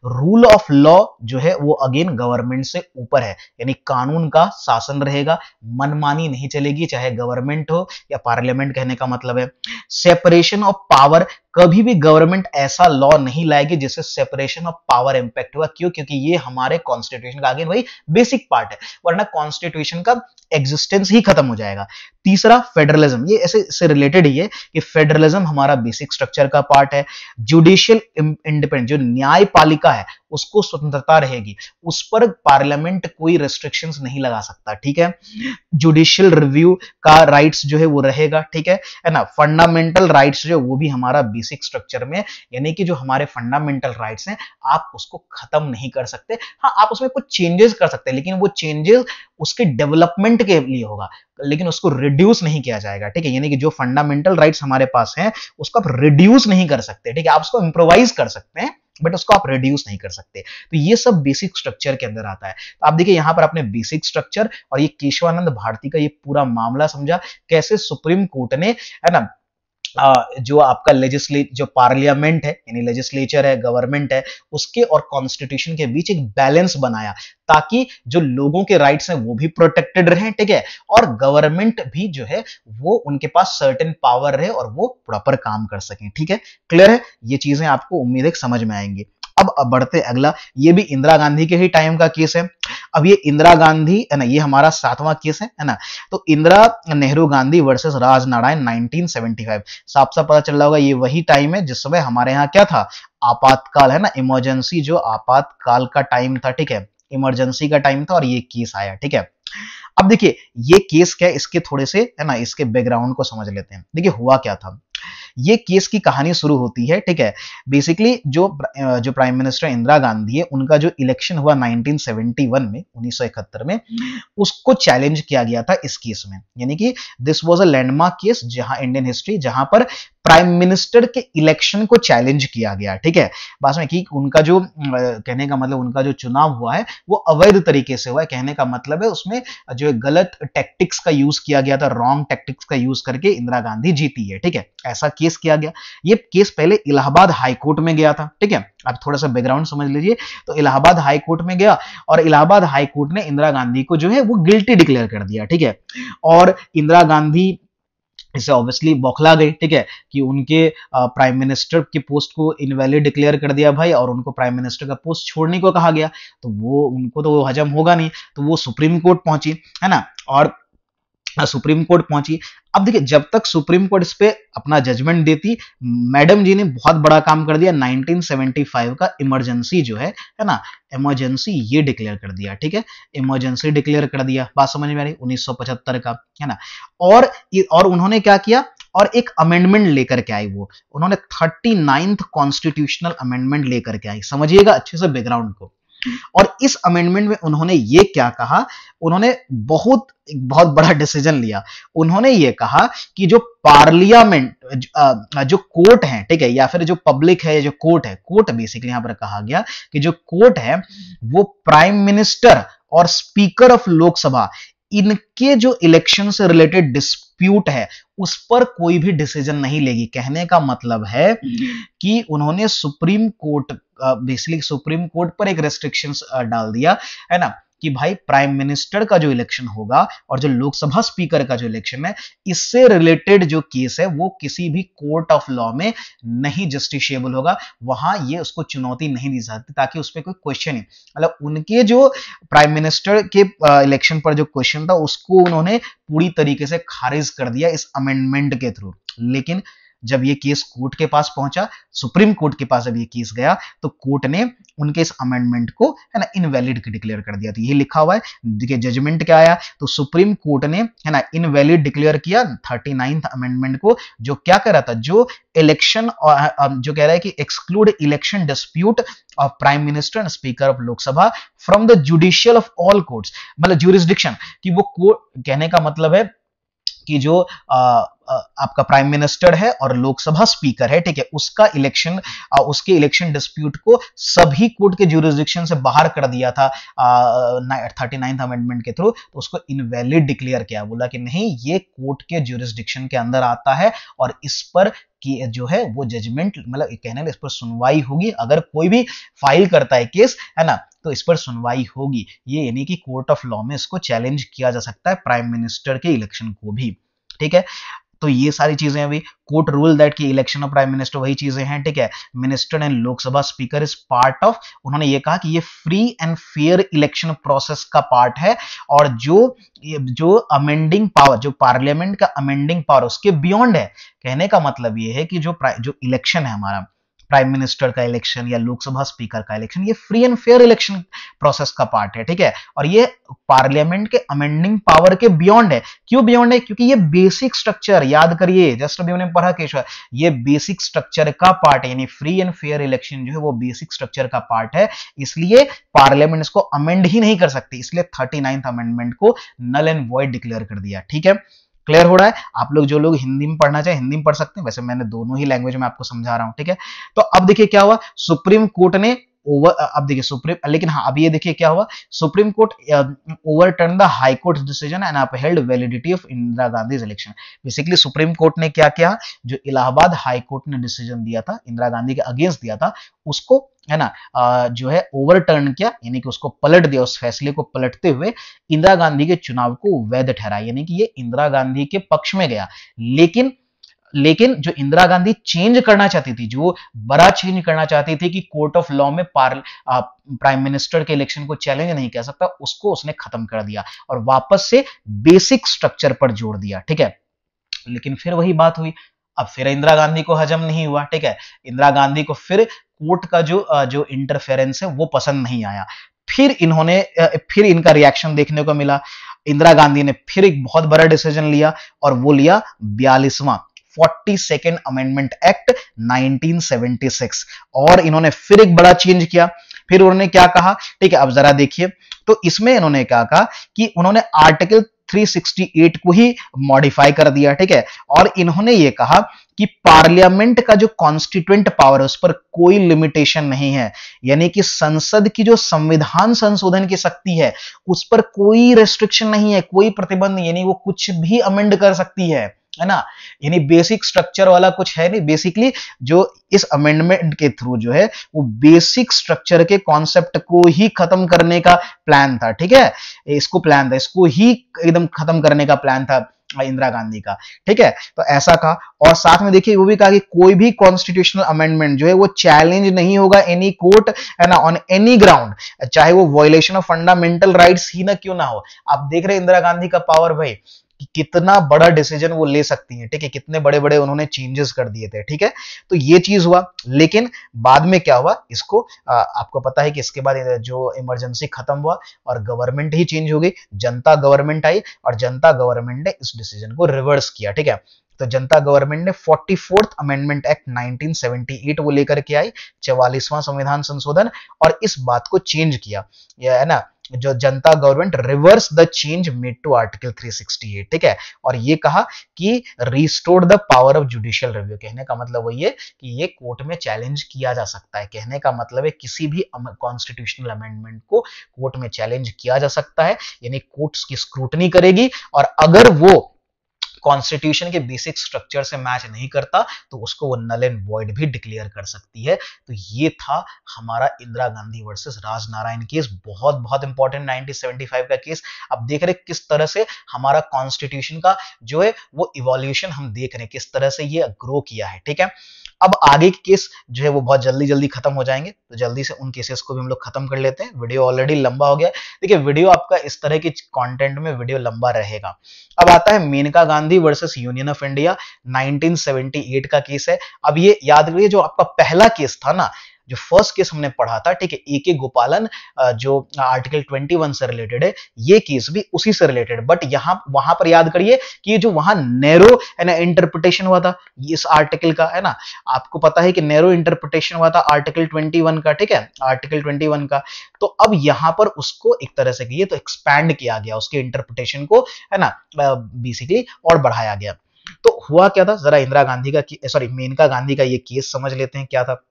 रूल ऑफ लॉ जो है वो अगेन गवर्नमेंट से ऊपर है, यानी कानून का शासन रहेगा, मनमानी नहीं चलेगी, चाहे गवर्नमेंट हो या पार्लियामेंट, कहने का मतलब है। सेपरेशन ऑफ पावर, कभी भी गवर्नमेंट ऐसा लॉ नहीं लाएगी जिससे सेपरेशन ऑफ पावर इंपैक्ट हुआ, क्यों, क्योंकि ये हमारे कॉन्स्टिट्यूशन का अगेन वही बेसिक पार्ट है, वरना कॉन्स्टिट्यूशन का एग्जिस्टेंस ही खत्म हो जाएगा। तीसरा फेडरलिज्म, ये ऐसे से रिलेटेड ही है कि फेडरलिज्म हमारा बेसिक स्ट्रक्चर का पार्ट है। जुडिशियल इंडिपेंडेंस, जो न्यायपालिका है उसको स्वतंत्रता रहेगी, उस पर पार्लियामेंट कोई रेस्ट्रिक्शंस नहीं लगा सकता, ठीक है। जुडिशियल रिव्यू का राइट्स जो है वो रहेगा, ठीक है ना। फंडामेंटल राइट्स जो वो भी हमारा बेसिक स्ट्रक्चर में, यानी कि जो हमारे फंडामेंटल राइट्स हैं आप उसको खत्म नहीं कर सकते। हाँ, आप उसमें कुछ चेंजेस कर सकते हैं, लेकिन वो चेंजेस उसके डेवलपमेंट के लिए होगा, लेकिन उसको रिड्यूस नहीं किया जाएगा, ठीक है। यानी कि जो फंडामेंटल राइट्स हमारे पास हैं उसको आप रिड्यूस नहीं कर सकते, ठीक है। आप उसको इंप्रोवाइज कर सकते हैं बट उसको आप रिड्यूस नहीं कर सकते। तो ये सब बेसिक स्ट्रक्चर के अंदर आता है। तो आप देखिए यहां पर आपने बेसिक स्ट्रक्चर और ये केशवानंद भारती का ये पूरा मामला समझा, कैसे सुप्रीम कोर्ट ने, है ना, जो आपका जो पार्लियामेंट है यानी लेजिस्लेचर है, गवर्नमेंट है, उसके और कॉन्स्टिट्यूशन के बीच एक बैलेंस बनाया ताकि जो लोगों के राइट्स हैं वो भी प्रोटेक्टेड रहें, ठीक है, और गवर्नमेंट भी जो है वो उनके पास सर्टेन पावर रहे और वो प्रॉपर काम कर सकें, ठीक है। क्लियर है, ये चीजें आपको उम्मीद है समझ में आएंगी। अब बढ़ते अगला, ये भी इंदिरा गांधी के ही टाइम का केस है। अब ये इंदिरा गांधी है ना, ये हमारा 7वां केस है ना। तो इंदिरा नेहरू गांधी वर्सेस राजनारायण 1975, साफ साफ पता चल रहा होगा ये वही टाइम है जिस समय हमारे यहाँ क्या था, आपातकाल है ना, इमरजेंसी, जो आपातकाल का टाइम था, ठीक है, इमरजेंसी का टाइम था और ये केस आया, ठीक है। अब देखिए ये केस क्या है, इसके थोड़े से है ना, इसके बैकग्राउंड को समझ लेते हैं। देखिए हुआ क्या था, ये केस की कहानी शुरू होती है, ठीक है। बेसिकली जो प्राइम मिनिस्टर इंदिरा गांधी है, उनका जो इलेक्शन हुआ 1971 में, 1971 में, उसको चैलेंज किया गया था इस केस में। यानी कि this was a landmark case जहां इंडियन हिस्ट्री, जहां पर प्राइम मिनिस्टर के इलेक्शन को चैलेंज किया गया, ठीक है। बाद में कि उनका जो कहने का मतलब उनका जो चुनाव हुआ है वो अवैध तरीके से हुआ है, कहने का मतलब है उसमें जो गलत टैक्टिक्स का यूज किया गया था, रॉन्ग टैक्टिक्स का यूज करके इंदिरा गांधी जीती है, ठीक है, ऐसा केस किया गया। ये केस पहले इलाहाबाद हाई कोर्ट में गया था, ठीक है। आप थोड़ा सा बैकग्राउंड समझ लीजिए। तो इलाहाबाद हाई कोर्ट में गया और इलाहाबाद हाई कोर्ट ने इंदिरा गांधी को जो है वो गिल्टी डिक्लेयर कर दिया, ठीक है। और इंदिरा गांधी इससे ऑब्वियसली बौखला गई, ठीक है, कि उनके प्राइम मिनिस्टर की पोस्ट को इनवैलिड डिक्लेयर कर दिया भाई, और उनको प्राइम मिनिस्टर का पोस्ट छोड़ने को कहा गया। तो वो उनको तो वो हजम होगा नहीं, तो वो सुप्रीम कोर्ट पहुंची, है ना, और सुप्रीम कोर्ट पहुंची। अब देखिए जब तक सुप्रीम कोर्ट इस पे अपना जजमेंट देती, मैडम जी ने बहुत बड़ा काम कर दिया, 1975 का इमरजेंसी जो है ना, इमरजेंसी ये डिक्लेयर कर दिया, ठीक है, इमरजेंसी डिक्लेयर कर दिया। बात समझ में आ रही, 1975 का, है ना। और उन्होंने क्या किया, और एक अमेंडमेंट लेकर के आई, वो उन्होंने 39th कॉन्स्टिट्यूशनल अमेंडमेंट लेकर के आई। समझिएगा अच्छे से बैकग्राउंड को। और इस अमेंडमेंट में उन्होंने ये क्या कहा, उन्होंने बहुत बड़ा डिसीजन लिया। उन्होंने ये कहा कि जो पार्लियामेंट, जो कोर्ट है, ठीक है, या फिर जो पब्लिक है, जो कोर्ट है, कोर्ट बेसिकली यहां पर कहा गया कि जो कोर्ट है वो प्राइम मिनिस्टर और स्पीकर ऑफ लोकसभा, इनके जो इलेक्शन से रिलेटेड डिस्प्यूट है उस पर कोई भी डिसीजन नहीं लेगी। कहने का मतलब है कि उन्होंने supreme court, basically supreme court पर एक रेस्ट्रिक्शंस डाल दिया, है ना, कि भाई प्राइम मिनिस्टर का जो इलेक्शन होगा और जो लोकसभा स्पीकर का जो इलेक्शन है, इससे रिलेटेड जो केस है वो किसी भी कोर्ट ऑफ लॉ में नहीं जस्टिशिएबल होगा, वहां ये उसको चुनौती नहीं दी जाती, ताकि उस पर कोई क्वेश्चन नहीं, मतलब उनके जो प्राइम मिनिस्टर के इलेक्शन पर जो क्वेश्चन था उसको उन्होंने पूरी तरीके से खारिज कर दिया इस अमेंडमेंट के थ्रू। लेकिन जब ये केस कोर्ट के पास पहुंचा, सुप्रीम कोर्ट के पास जब ये केस गया, तो कोर्ट ने उनके इस अमेंडमेंट को, है ना, इनवैलिड डिक्लेयर कर दिया। तो ये लिखा हुआ है, देखिए जजमेंट क्या आया, तो सुप्रीम कोर्ट ने, है ना, इनवैलिड डिक्लेयर किया 39th अमेंडमेंट को, जो क्या कह रहा था, जो इलेक्शन, जो कह रहा है कि exclude election dispute of prime minister and speaker of Lok Sabha from the judicial of all courts, मतलब ज्यूरिसडिक्शन, कि वो कोर्ट, कहने का मतलब है कि जो आपका प्राइम मिनिस्टर है और लोकसभा स्पीकर है, ठीक है, उसका इलेक्शन, उसके इलेक्शन डिस्प्यूट को सभी कोर्ट के ज्यूरिसडिक्शन से बाहर कर दिया था 39th अमेंडमेंट के थ्रू। तो उसको इनवैलिड डिक्लेयर किया, बोला कि नहीं, ये कोर्ट के ज्यूरिसडिक्शन के अंदर आता है और इस पर कि जो है वो जजमेंट, मतलब कहने इस पर सुनवाई होगी, अगर कोई भी फाइल करता है केस, है ना, तो इस पर सुनवाई होगी। ये यानी कि कोर्ट ऑफ लॉ में इसको चैलेंज किया जा सकता है, प्राइम मिनिस्टर के इलेक्शन को भी, ठीक है। तो ये सारी चीजें अभी कोर्ट रूल दैट की इलेक्शन ऑफ प्राइम मिनिस्टर वही चीजें हैं, ठीक है। Minister and Lok Sabha speaker is part of, उन्होंने ये कहा कि ये free and fair election process का पार्ट है, और जो अमेंडिंग पावर, जो पार्लियामेंट का अमेंडिंग पावर उसके बियॉन्ड है। कहने का मतलब ये है कि जो इलेक्शन है हमारा, प्राइम मिनिस्टर का इलेक्शन या लोकसभा स्पीकर का इलेक्शन, ये free and fair election process का पार्ट है, ठीक है, और ये पार्लियामेंट के अमेंडिंग पावर के बियॉन्ड है। क्यों बियॉन्ड है? क्योंकि ये बेसिक स्ट्रक्चर, याद करिए, जस्ट अभी हमने पढ़ा केशव, ये बेसिक स्ट्रक्चर का पार्ट है, यानी फ्री एंड फेयर इलेक्शन जो है वो बेसिक स्ट्रक्चर का पार्ट है, इसलिए पार्लियामेंट इसको अमेंड ही नहीं कर सकती, इसलिए 39th अमेंडमेंट को नल एंड वॉइड डिक्लेयर कर दिया, ठीक है। क्लियर हो रहा है? आप लोग जो लोग हिंदी में पढ़ना चाहे हिंदी में पढ़ सकते हैं, वैसे मैंने दोनों ही लैंग्वेज में आपको समझा रहा हूं, ठीक है। तो अब देखिए क्या हुआ, सुप्रीम कोर्ट ने ओवर, अब देखिए सुप्रीम, लेकिन हाँ अब ये देखिए क्या हुआ, supreme court overturn the high court decision and upheld validity of Indira Gandhi election. Basically supreme Court ने क्या किया, जो इलाहाबाद हाई कोर्ट ने डिसीजन दिया था इंदिरा गांधी के अगेंस्ट दिया था, उसको है ना जो है ओवरटर्न किया, यानी कि उसको पलट दिया, उस फैसले को पलटते हुए इंदिरा गांधी के चुनाव को वैध ठहराया, यानी कि ये इंदिरा गांधी के पक्ष में गया। लेकिन जो इंदिरा गांधी चेंज करना चाहती थी, जो बड़ा चेंज करना चाहती थी कि कोर्ट ऑफ लॉ में प्राइम मिनिस्टर के इलेक्शन को चैलेंज नहीं कर सकता, उसको उसने खत्म कर दिया और वापस से बेसिक स्ट्रक्चर पर जोड़ दिया। ठीक है, लेकिन फिर वही बात हुई, अब फिर इंदिरा गांधी को हजम नहीं हुआ। ठीक है, इंदिरा गांधी को फिर कोर्ट का जो इंटरफेरेंस है वो पसंद नहीं आया। फिर इनका रिएक्शन देखने को मिला। इंदिरा गांधी ने फिर एक बहुत बड़ा डिसीजन लिया और वो लिया 42वां 42nd अमेंडमेंट एक्ट 1976, और इन्होंने फिर एक बड़ा चेंज किया। फिर उन्होंने क्या कहा, ठीक है, अब जरा देखिए, तो इसमें इन्होंने क्या कहा कि उन्होंने आर्टिकल 368 को ही मॉडिफाई कर दिया। ठीक है, और इन्होंने ये कहा कि पार्लियामेंट का जो कॉन्स्टिट्यूएंट पावर है उस पर कोई लिमिटेशन नहीं है, यानी कि संसद की जो संविधान संशोधन की शक्ति है उस पर कोई रेस्ट्रिक्शन नहीं है, कोई प्रतिबंध, यानी वो कुछ भी अमेंड कर सकती है ना, यानी बेसिक स्ट्रक्चर वाला कुछ है नहीं। बेसिकली जो इस अमेंडमेंट के थ्रू जो है वो बेसिक स्ट्रक्चर के कॉन्सेप्ट को ही खत्म करने का प्लान था। ठीक है, इसको ही एकदम खत्म करने का प्लान था इंदिरा गांधी का। ठीक है, तो ऐसा कहा, और साथ में देखिए वो भी कहा कि कोई भी कॉन्स्टिट्यूशनल अमेंडमेंट जो है वो चैलेंज नहीं होगा एनी कोर्ट, है ना, ऑन एनी ग्राउंड, चाहे वो वायलेशन ऑफ फंडामेंटल राइट्स ही ना क्यों ना हो। आप देख रहे हैं इंदिरा गांधी का पावर भाई, कि कितना बड़ा डिसीजन वो ले सकती हैं। ठीक है, कितने बड़े बड़े उन्होंने चेंजेस कर दिए थे। ठीक है, तो ये चीज हुआ, लेकिन बाद में क्या हुआ, इसको आपको पता है कि इसके बाद जो इमरजेंसी खत्म हुआ और गवर्नमेंट ही चेंज हो गई, जनता गवर्नमेंट आई और जनता गवर्नमेंट ने इस डिसीजन को रिवर्स किया। ठीक है, तो जनता गवर्नमेंट ने 44th अमेंडमेंट एक्ट 1978 वो लेकर के आई, 44वां संविधान संशोधन, और इस बात को चेंज किया, यह है ना, जो Janata government reverse the change made to article 368। ठीक है, और ये कहा कि restored the power of judicial review. कहने का मतलब वही है कि ये कोर्ट में चैलेंज किया जा सकता है। कहने का मतलब है किसी भी कॉन्स्टिट्यूशनल अमेंडमेंट को कोर्ट में चैलेंज किया जा सकता है, यानी कोर्ट की स्क्रूटनी करेगी, और अगर वो कॉन्स्टिट्यूशन के बेसिक स्ट्रक्चर से मैच नहीं करता तो उसको वो नल एंड वॉइड भी डिक्लेयर कर सकती है। तो ये था हमारा इंदिरा गांधी वर्सेस राजनारायण केस, बहुत बहुत इंपॉर्टेंट 1975 का केस। अब देख रहे किस तरह से हमारा कॉन्स्टिट्यूशन का जो है वो इवोल्यूशन हम देख रहे हैं, किस तरह से ये ग्रो किया है। ठीक है, अब आगे के केस जो है वो बहुत जल्दी जल्दी खत्म हो जाएंगे, तो जल्दी से उन केसेस को भी हम लोग खत्म कर लेते हैं। वीडियो ऑलरेडी लंबा हो गया। देखिए वीडियो आपका इस तरह के कंटेंट में वीडियो लंबा रहेगा। अब आता है Maneka Gandhi versus Union of India, 1978 का केस है। अब ये याद करिए, जो आपका पहला केस था ना, जो फर्स्ट केस हमने पढ़ा था, ठीक है, ए गोपालन, जो आर्टिकल 21 से रिलेटेड है, ये केस भी उसी से रिलेटेड, बट वहां पर याद करिए कि जो वहां नैरो है ना इंटरप्रिटेशन हुआ था इस आर्टिकल का, है ना, आपको पता है कि नैरो इंटरप्रिटेशन हुआ था आर्टिकल 21 का। ठीक है, आर्टिकल 21 का, तो अब यहां पर उसको एक तरह से कहिए तो एक्सपैंड किया गया, उसके इंटरप्रिटेशन को, है ना, बेसिकली और बढ़ाया गया। तो हुआ क्या था, जरा इंदिरा गांधी का, सॉरी, मेनका गांधी का ये केस समझ लेते हैं क्या था।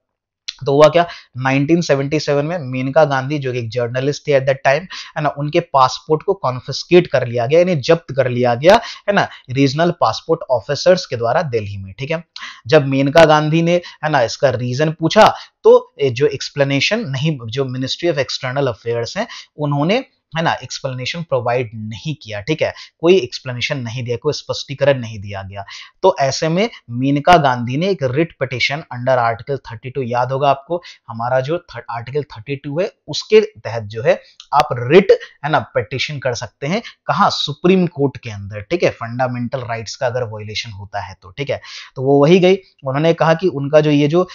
तो हुआ क्या, 1977 में मेनका गांधी जो एक जर्नलिस्ट थे एट दैट टाइम, है ना, उनके पासपोर्ट को कॉन्फिस्केट कर लिया गया, यानी जब्त कर लिया गया, है ना, रीजनल पासपोर्ट ऑफिसर्स के द्वारा दिल्ली में। ठीक है, जब मेनका गांधी ने, है ना, इसका रीजन पूछा, तो जो एक्सप्लेनेशन नहीं, जो मिनिस्ट्री ऑफ एक्सटर्नल अफेयर्स है उन्होंने, है ना, एक्सप्लेनेशन प्रोवाइड नहीं किया। ठीक है, कोई एक्सप्लेनेशन नहीं दिया, कोई स्पष्टीकरण नहीं दिया गया। तो ऐसे में मेनका गांधी ने एक रिट पिटीशन अंडर आर्टिकल 32, याद होगा आपको, हमारा जो आर्टिकल 32 है उसके तहत जो है आप रिट, है ना, पिटीशन कर सकते हैं, कहां, सुप्रीम कोर्ट के अंदर। ठीक है, फंडामेंटल राइट्स का अगर वायलेशन होता है तो। ठीक है, तो वो वही गई, उन्होंने कहा कि उनका जो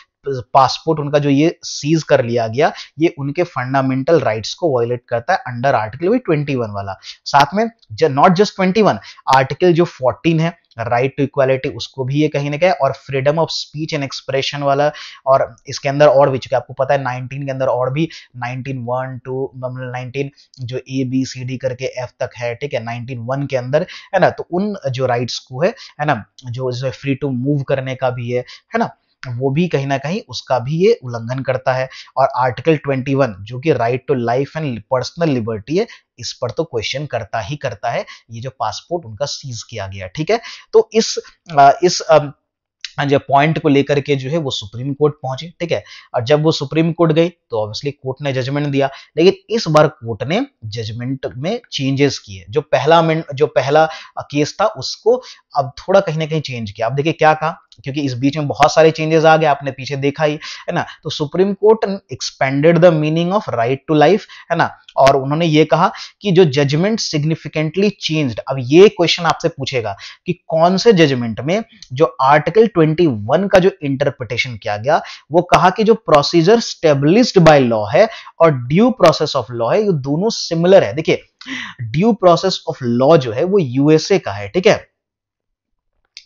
पासपोर्ट उनका जो ये सीज कर लिया गया, ये उनके फंडामेंटल राइट्स को वायलेट करता है अंडर आर्टिकल 21 वाला। साथ में नॉट जस्ट 21, आर्टिकल जो 14 है, राइट टू इक्वालिटी, उसको भी ये कहीं ना कहीं, और freedom of speech and expression वाला, और इसके अंदर और भी, चूंकि आपको पता है 19 के अंदर और भी 19 1 2 19 जो ABCD करके F तक है। ठीक है, 19 1 के अंदर, है ना, तो उन जो राइट्स को है ना, जो फ्री टू मूव करने का भी है ना, वो भी कहीं ना कहीं उसका भी ये उल्लंघन करता है। और आर्टिकल 21 जो कि right to life and personal liberty है, इस पर तो क्वेश्चन करता ही करता है, ये जो पासपोर्ट उनका सीज किया गया। ठीक है, तो इस जो पॉइंट को लेकर के जो है वो सुप्रीम कोर्ट पहुंचे। ठीक है, और जब वो सुप्रीम कोर्ट गई तो ऑब्वियसली कोर्ट ने जजमेंट दिया, लेकिन इस बार कोर्ट ने जजमेंट में चेंजेस किए। जो पहला केस था उसको अब थोड़ा कहीं ना कहीं चेंज किया। अब देखिए क्या कहा, क्योंकि इस बीच में बहुत सारे चेंजेस आ गए, आपने पीछे देखा ही है ना। तो Supreme Court expanded the meaning of right to life, है ना, और उन्होंने ये कहा कि जो जजमेंट सिग्निफिकेंटली चेंज्ड। अब ये क्वेश्चन आपसे पूछेगा कि कौन से जजमेंट में जो आर्टिकल 21 का जो इंटरप्रिटेशन किया गया, वो कहा कि जो प्रोसीजर स्टेब्लिश्ड बाय लॉ है और ड्यू प्रोसेस ऑफ लॉ है, ये दोनों सिमिलर है। देखिए ड्यू प्रोसेस ऑफ लॉ जो है वो यूएसए का है। ठीक है,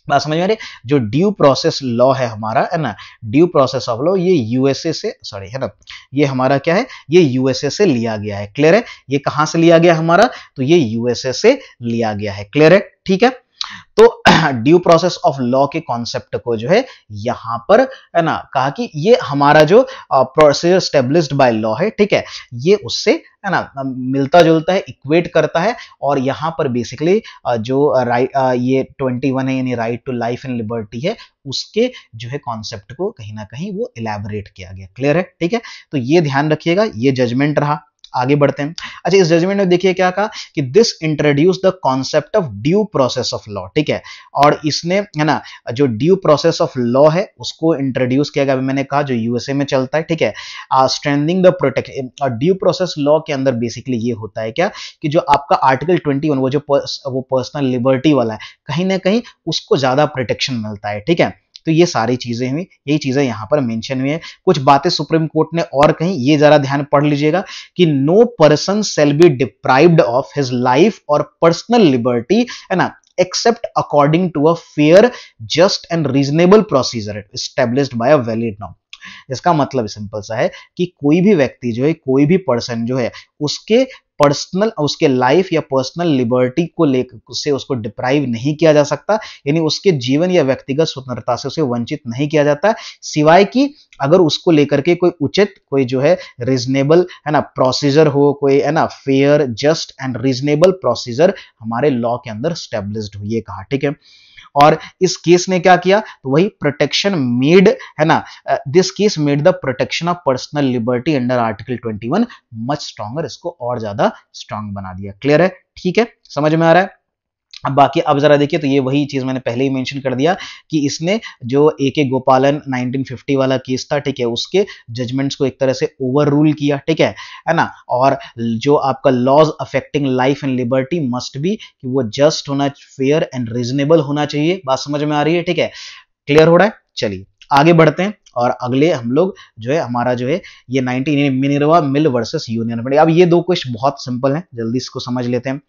बात समझ में आ रही है? जो ड्यू प्रोसेस लॉ है हमारा, है ना, ड्यू प्रोसेस ऑफ लॉ, ये यूएसए से, सॉरी, है ना, ये हमारा क्या है, ये यूएसए से लिया गया है। क्लियर है? ये कहां से लिया गया हमारा, तो ये यूएसए से लिया गया है। क्लियर है? ठीक है, तो ड्यू प्रोसेस ऑफ लॉ के कॉन्सेप्ट को जो है यहां पर, है ना, कहा कि ये हमारा जो प्रोसीजर स्टेब्लिश्ड बाय लॉ है, ठीक है, ये उससे, है ना, मिलता जुलता है, इक्वेट करता है। और यहां पर बेसिकली जो ये 21 है, यानी right to life and liberty है, उसके जो है कॉन्सेप्ट को कहीं ना कहीं वो इलैबोरेट किया गया। क्लियर है? ठीक है, तो ये ध्यान रखिएगा, ये जजमेंट रहा। आगे बढ़ते हैं। अच्छा, इस जजमेंट में देखिए क्या कहा कि this introduce the concept of due process of law. ठीक है, और इसने, है ना, जो ड्यू प्रोसेस ऑफ लॉ है उसको इंट्रोड्यूस किया गया। मैंने कहा जो यूएसए में चलता है। ठीक है, स्ट्रेंथनिंग द प्रोटेक्शन। और ड्यू प्रोसेस लॉ के अंदर बेसिकली ये होता है क्या कि जो आपका आर्टिकल 21 वो पर्सनल लिबर्टी वाला है, कहीं ना कहीं उसको ज्यादा प्रोटेक्शन मिलता है। ठीक है, तो ये सारी चीजें हुई, यही चीजें यहां पर मेंशन हुई है। कुछ बातें सुप्रीम कोर्ट ने और कहीं, ये जरा ध्यान पढ़ लीजिएगा कि no person shall be deprived of his life और पर्सनल लिबर्टी, है ना, except according to a fair, just and reasonable procedure established by a valid norm. इसका मतलब सिंपल सा है कि कोई भी व्यक्ति जो है, कोई भी पर्सन जो है, उसके लाइफ या पर्सनल लिबर्टी को लेकर से उसको डिप्राइव नहीं किया जा सकता, यानी उसके जीवन या व्यक्तिगत स्वतंत्रता से उसे वंचित नहीं किया जाता, सिवाय कि अगर उसको लेकर के कोई उचित, कोई जो है रीजनेबल, है ना, प्रोसीजर हो, कोई, है ना, fair, just and reasonable procedure हमारे लॉ के अंदर स्टैब्लिश्ड हो, ये कहा। ठीक है, और इस केस ने क्या किया, तो वही प्रोटेक्शन मेड, है ना, this case made the protection of personal liberty under article 21 much stronger, इसको और ज्यादा स्ट्रॉन्ग बना दिया। क्लियर है? ठीक है, समझ में आ रहा है? अब बाकी अब जरा देखिए, तो ये वही चीज मैंने पहले ही मेंशन कर दिया कि इसने जो ए गोपालन 1950 वाला केस था, ठीक है, उसके जजमेंट्स को एक तरह से ओवर रूल किया। ठीक है ना, और जो आपका laws affecting life and liberty must be, कि वो जस्ट होना, फेयर एंड रीजनेबल होना चाहिए। बात समझ में आ रही है? ठीक है, क्लियर हो रहा है? चलिए आगे बढ़ते हैं, और अगले हम लोग जो है, हमारा जो है ये 19 Minerva mill versus Union of India. अब ये दो क्वेश्चन बहुत सिंपल हैं, जल्दी इसको समझ लेते हैं।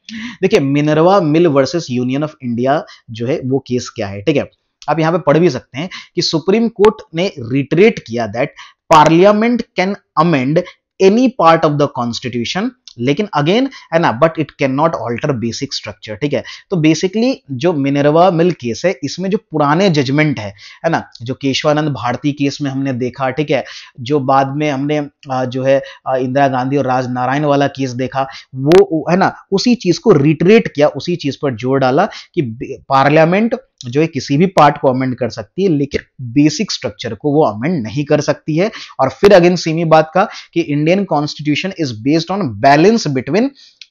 देखिए Minerva mill versus Union of India जो है वो केस क्या है। ठीक है, आप यहां पे पढ़ भी सकते हैं कि सुप्रीम कोर्ट ने रिटरेट किया that parliament can amend any part of the constitution, लेकिन अगेन, है ना, but it can not alter basic structure. ठीक है, तो बेसिकली जो मिनर्वा मिल केस है, इसमें जो पुराने जजमेंट है ना, जो केशवानंद भारती केस में हमने देखा, ठीक है, जो बाद में हमने जो है इंदिरा गांधी और राजनारायण वाला केस देखा, वो, है ना, उसी चीज को रिटरेट किया, उसी चीज पर जोर डाला कि पार्लियामेंट जो है किसी भी पार्ट को अमेंड कर सकती है, लेकिन बेसिक स्ट्रक्चर को वो अमेंड नहीं कर सकती है। और फिर अगेन सेम ही बात का कि Indian constitution is based on balance between,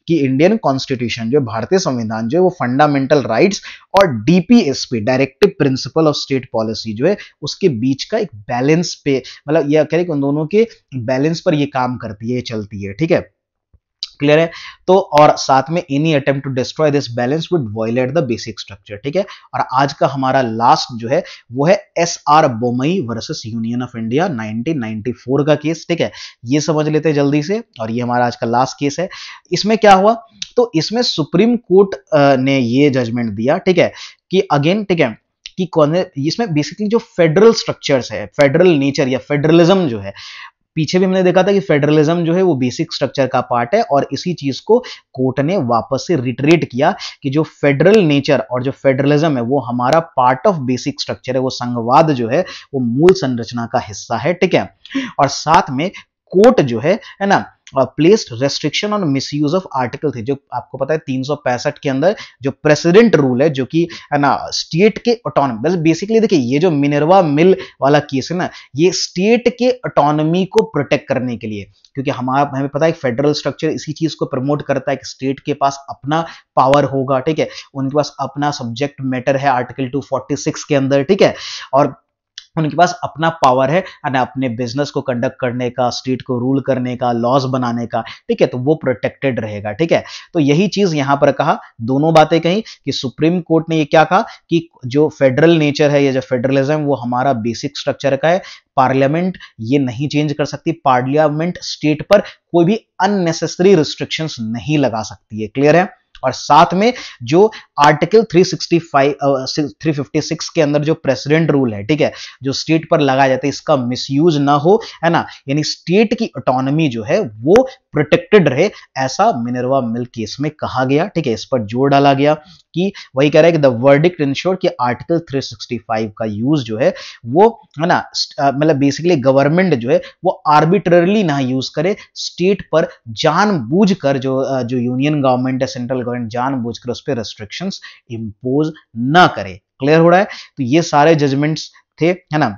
कि इंडियन कॉन्स्टिट्यूशन जो भारतीय संविधान जो है वो फंडामेंटल राइट्स और DPSP, directive principle of state policy जो है, उसके बीच का एक बैलेंस पे, मतलब यह कह रहे कि उन दोनों के बैलेंस पर ये काम करती है, चलती है। ठीक है, क्लियर है? तो और साथ में any attempt to destroy this balance would violate the basic structure. ठीक है, और आज का हमारा लास्ट जो है वो है SR Bommai versus Union of India 1994 का केस। ठीक है, ये समझ लेते हैं जल्दी से, और ये हमारा आज का लास्ट केस है। इसमें क्या हुआ, तो इसमें सुप्रीम कोर्ट ने ये जजमेंट दिया, ठीक है, कि अगेन, ठीक है, कि कौन है इसमें बेसिकली जो फेडरल स्ट्रक्चर्स है, फेडरल नेचर या फेडरलिज्म जो है, पीछे भी हमने देखा था कि फेडरलिज्म जो है वो बेसिक स्ट्रक्चर का पार्ट है, और इसी चीज को कोर्ट ने वापस से रिटरेट किया कि जो फेडरल नेचर और जो फेडरलिज्म है वो हमारा पार्ट ऑफ बेसिक स्ट्रक्चर है, वो संघवाद जो है वो मूल संरचना का हिस्सा है, ठीक है। और साथ में कोर्ट जो है ना, placed restriction on misuse of article 3, जो आपको पता है 365 के अंदर जो प्रेसिडेंट रूल है, जो कि है ना स्टेट के ऑटोनॉमी, बेसिकली देखिए ये जो मिनर्वा मिल वाला केस है ना, ये स्टेट के ऑटोनॉमी को प्रोटेक्ट करने के लिए, क्योंकि हमें पता है फेडरल स्ट्रक्चर इसी चीज को प्रमोट करता है कि स्टेट के पास अपना पावर होगा, ठीक है, उनके पास अपना सब्जेक्ट मैटर है आर्टिकल 246 के अंदर, ठीक है, और उनके पास अपना पावर है ना अपने बिजनेस को कंडक्ट करने का, स्टेट को रूल करने का, लॉज बनाने का, ठीक है, तो वो प्रोटेक्टेड रहेगा, ठीक है। तो यही चीज यहां पर कहा, दोनों बातें कही कि सुप्रीम कोर्ट ने ये क्या कहा कि जो फेडरल नेचर है, ये जो फेडरलिज्म वो हमारा बेसिक स्ट्रक्चर का है, पार्लियामेंट ये नहीं चेंज कर सकती, पार्लियामेंट स्टेट पर कोई भी अननेसेसरी रिस्ट्रिक्शंस नहीं लगा सकती है, क्लियर है। और साथ में जो आर्टिकल 356 के अंदर जो प्रेसिडेंट रूल है, ठीक है, जो स्टेट पर लगाया जाता है, इसका मिसयूज ना हो, है ना, यानी स्टेट की ऑटोनॉमी जो है वो प्रोटेक्टेड रहे, ऐसा मिनर्वा मिल केस में कहा गया, ठीक है। इस पर जोर डाला गया कि वही कह रहा है कि द वर्डिक्ट इंश्योर कि आर्टिकल 365 का यूज जो है वो है ना, मतलब बेसिकली गवर्नमेंट जो है वो आर्बिट्ररली ना यूज करे, स्टेट पर जानबूझकर जो यूनियन गवर्नमेंट है, सेंट्रल गवर्नमेंट जानबूझकर उस पर रेस्ट्रिक्शंस इंपोज ना करे, क्लियर हो रहा है। तो ये सारे जजमेंट्स थे, है ना,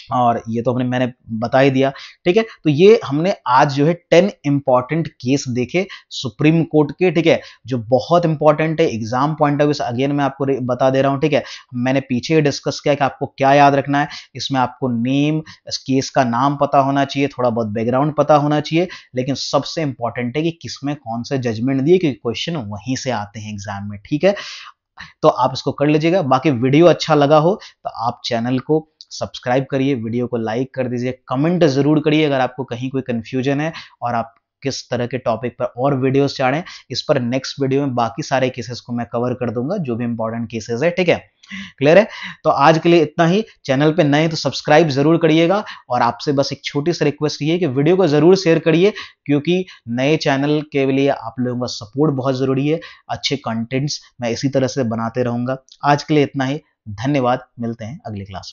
और ये तो मैंने बता ही दिया, ठीक है। तो ये हमने आज जो है 10 इंपॉर्टेंट केस देखे सुप्रीम कोर्ट के, ठीक है, जो बहुत इंपॉर्टेंट है एग्जाम पॉइंट ऑफ व्यू से, अगेन मैं आपको बता दे रहा हूं, ठीक है। मैंने पीछे डिस्कस किया कि आपको क्या याद रखना है, इसमें आपको नेम, केस का नाम पता होना चाहिए, थोड़ा बहुत बैकग्राउंड पता होना चाहिए, लेकिन सबसे इंपॉर्टेंट है कि किसमें कौन से जजमेंट दिए, क्योंकि क्वेश्चन वहीं से आते हैं एग्जाम में, ठीक है। तो आप इसको कर लीजिएगा। बाकी वीडियो अच्छा लगा हो तो आप चैनल को सब्सक्राइब करिए, वीडियो को लाइक कर दीजिए, कमेंट जरूर करिए अगर आपको कहीं कोई कंफ्यूजन है और आप किस तरह के टॉपिक पर और वीडियोस चाहें। इस पर नेक्स्ट वीडियो में बाकी सारे केसेस को मैं कवर कर दूंगा, जो भी इंपॉर्टेंट केसेस है, ठीक है, क्लियर है। तो आज के लिए इतना ही। चैनल पे नए तो सब्सक्राइब जरूर करिएगा, और आपसे बस एक छोटी सी रिक्वेस्ट ये है कि वीडियो को जरूर शेयर करिए, क्योंकि नए चैनल के लिए आप लोगों का सपोर्ट बहुत जरूरी है। अच्छे कंटेंट्स मैं इसी तरह से बनाते रहूंगा। आज के लिए इतना ही, धन्यवाद, मिलते हैं अगली क्लास में।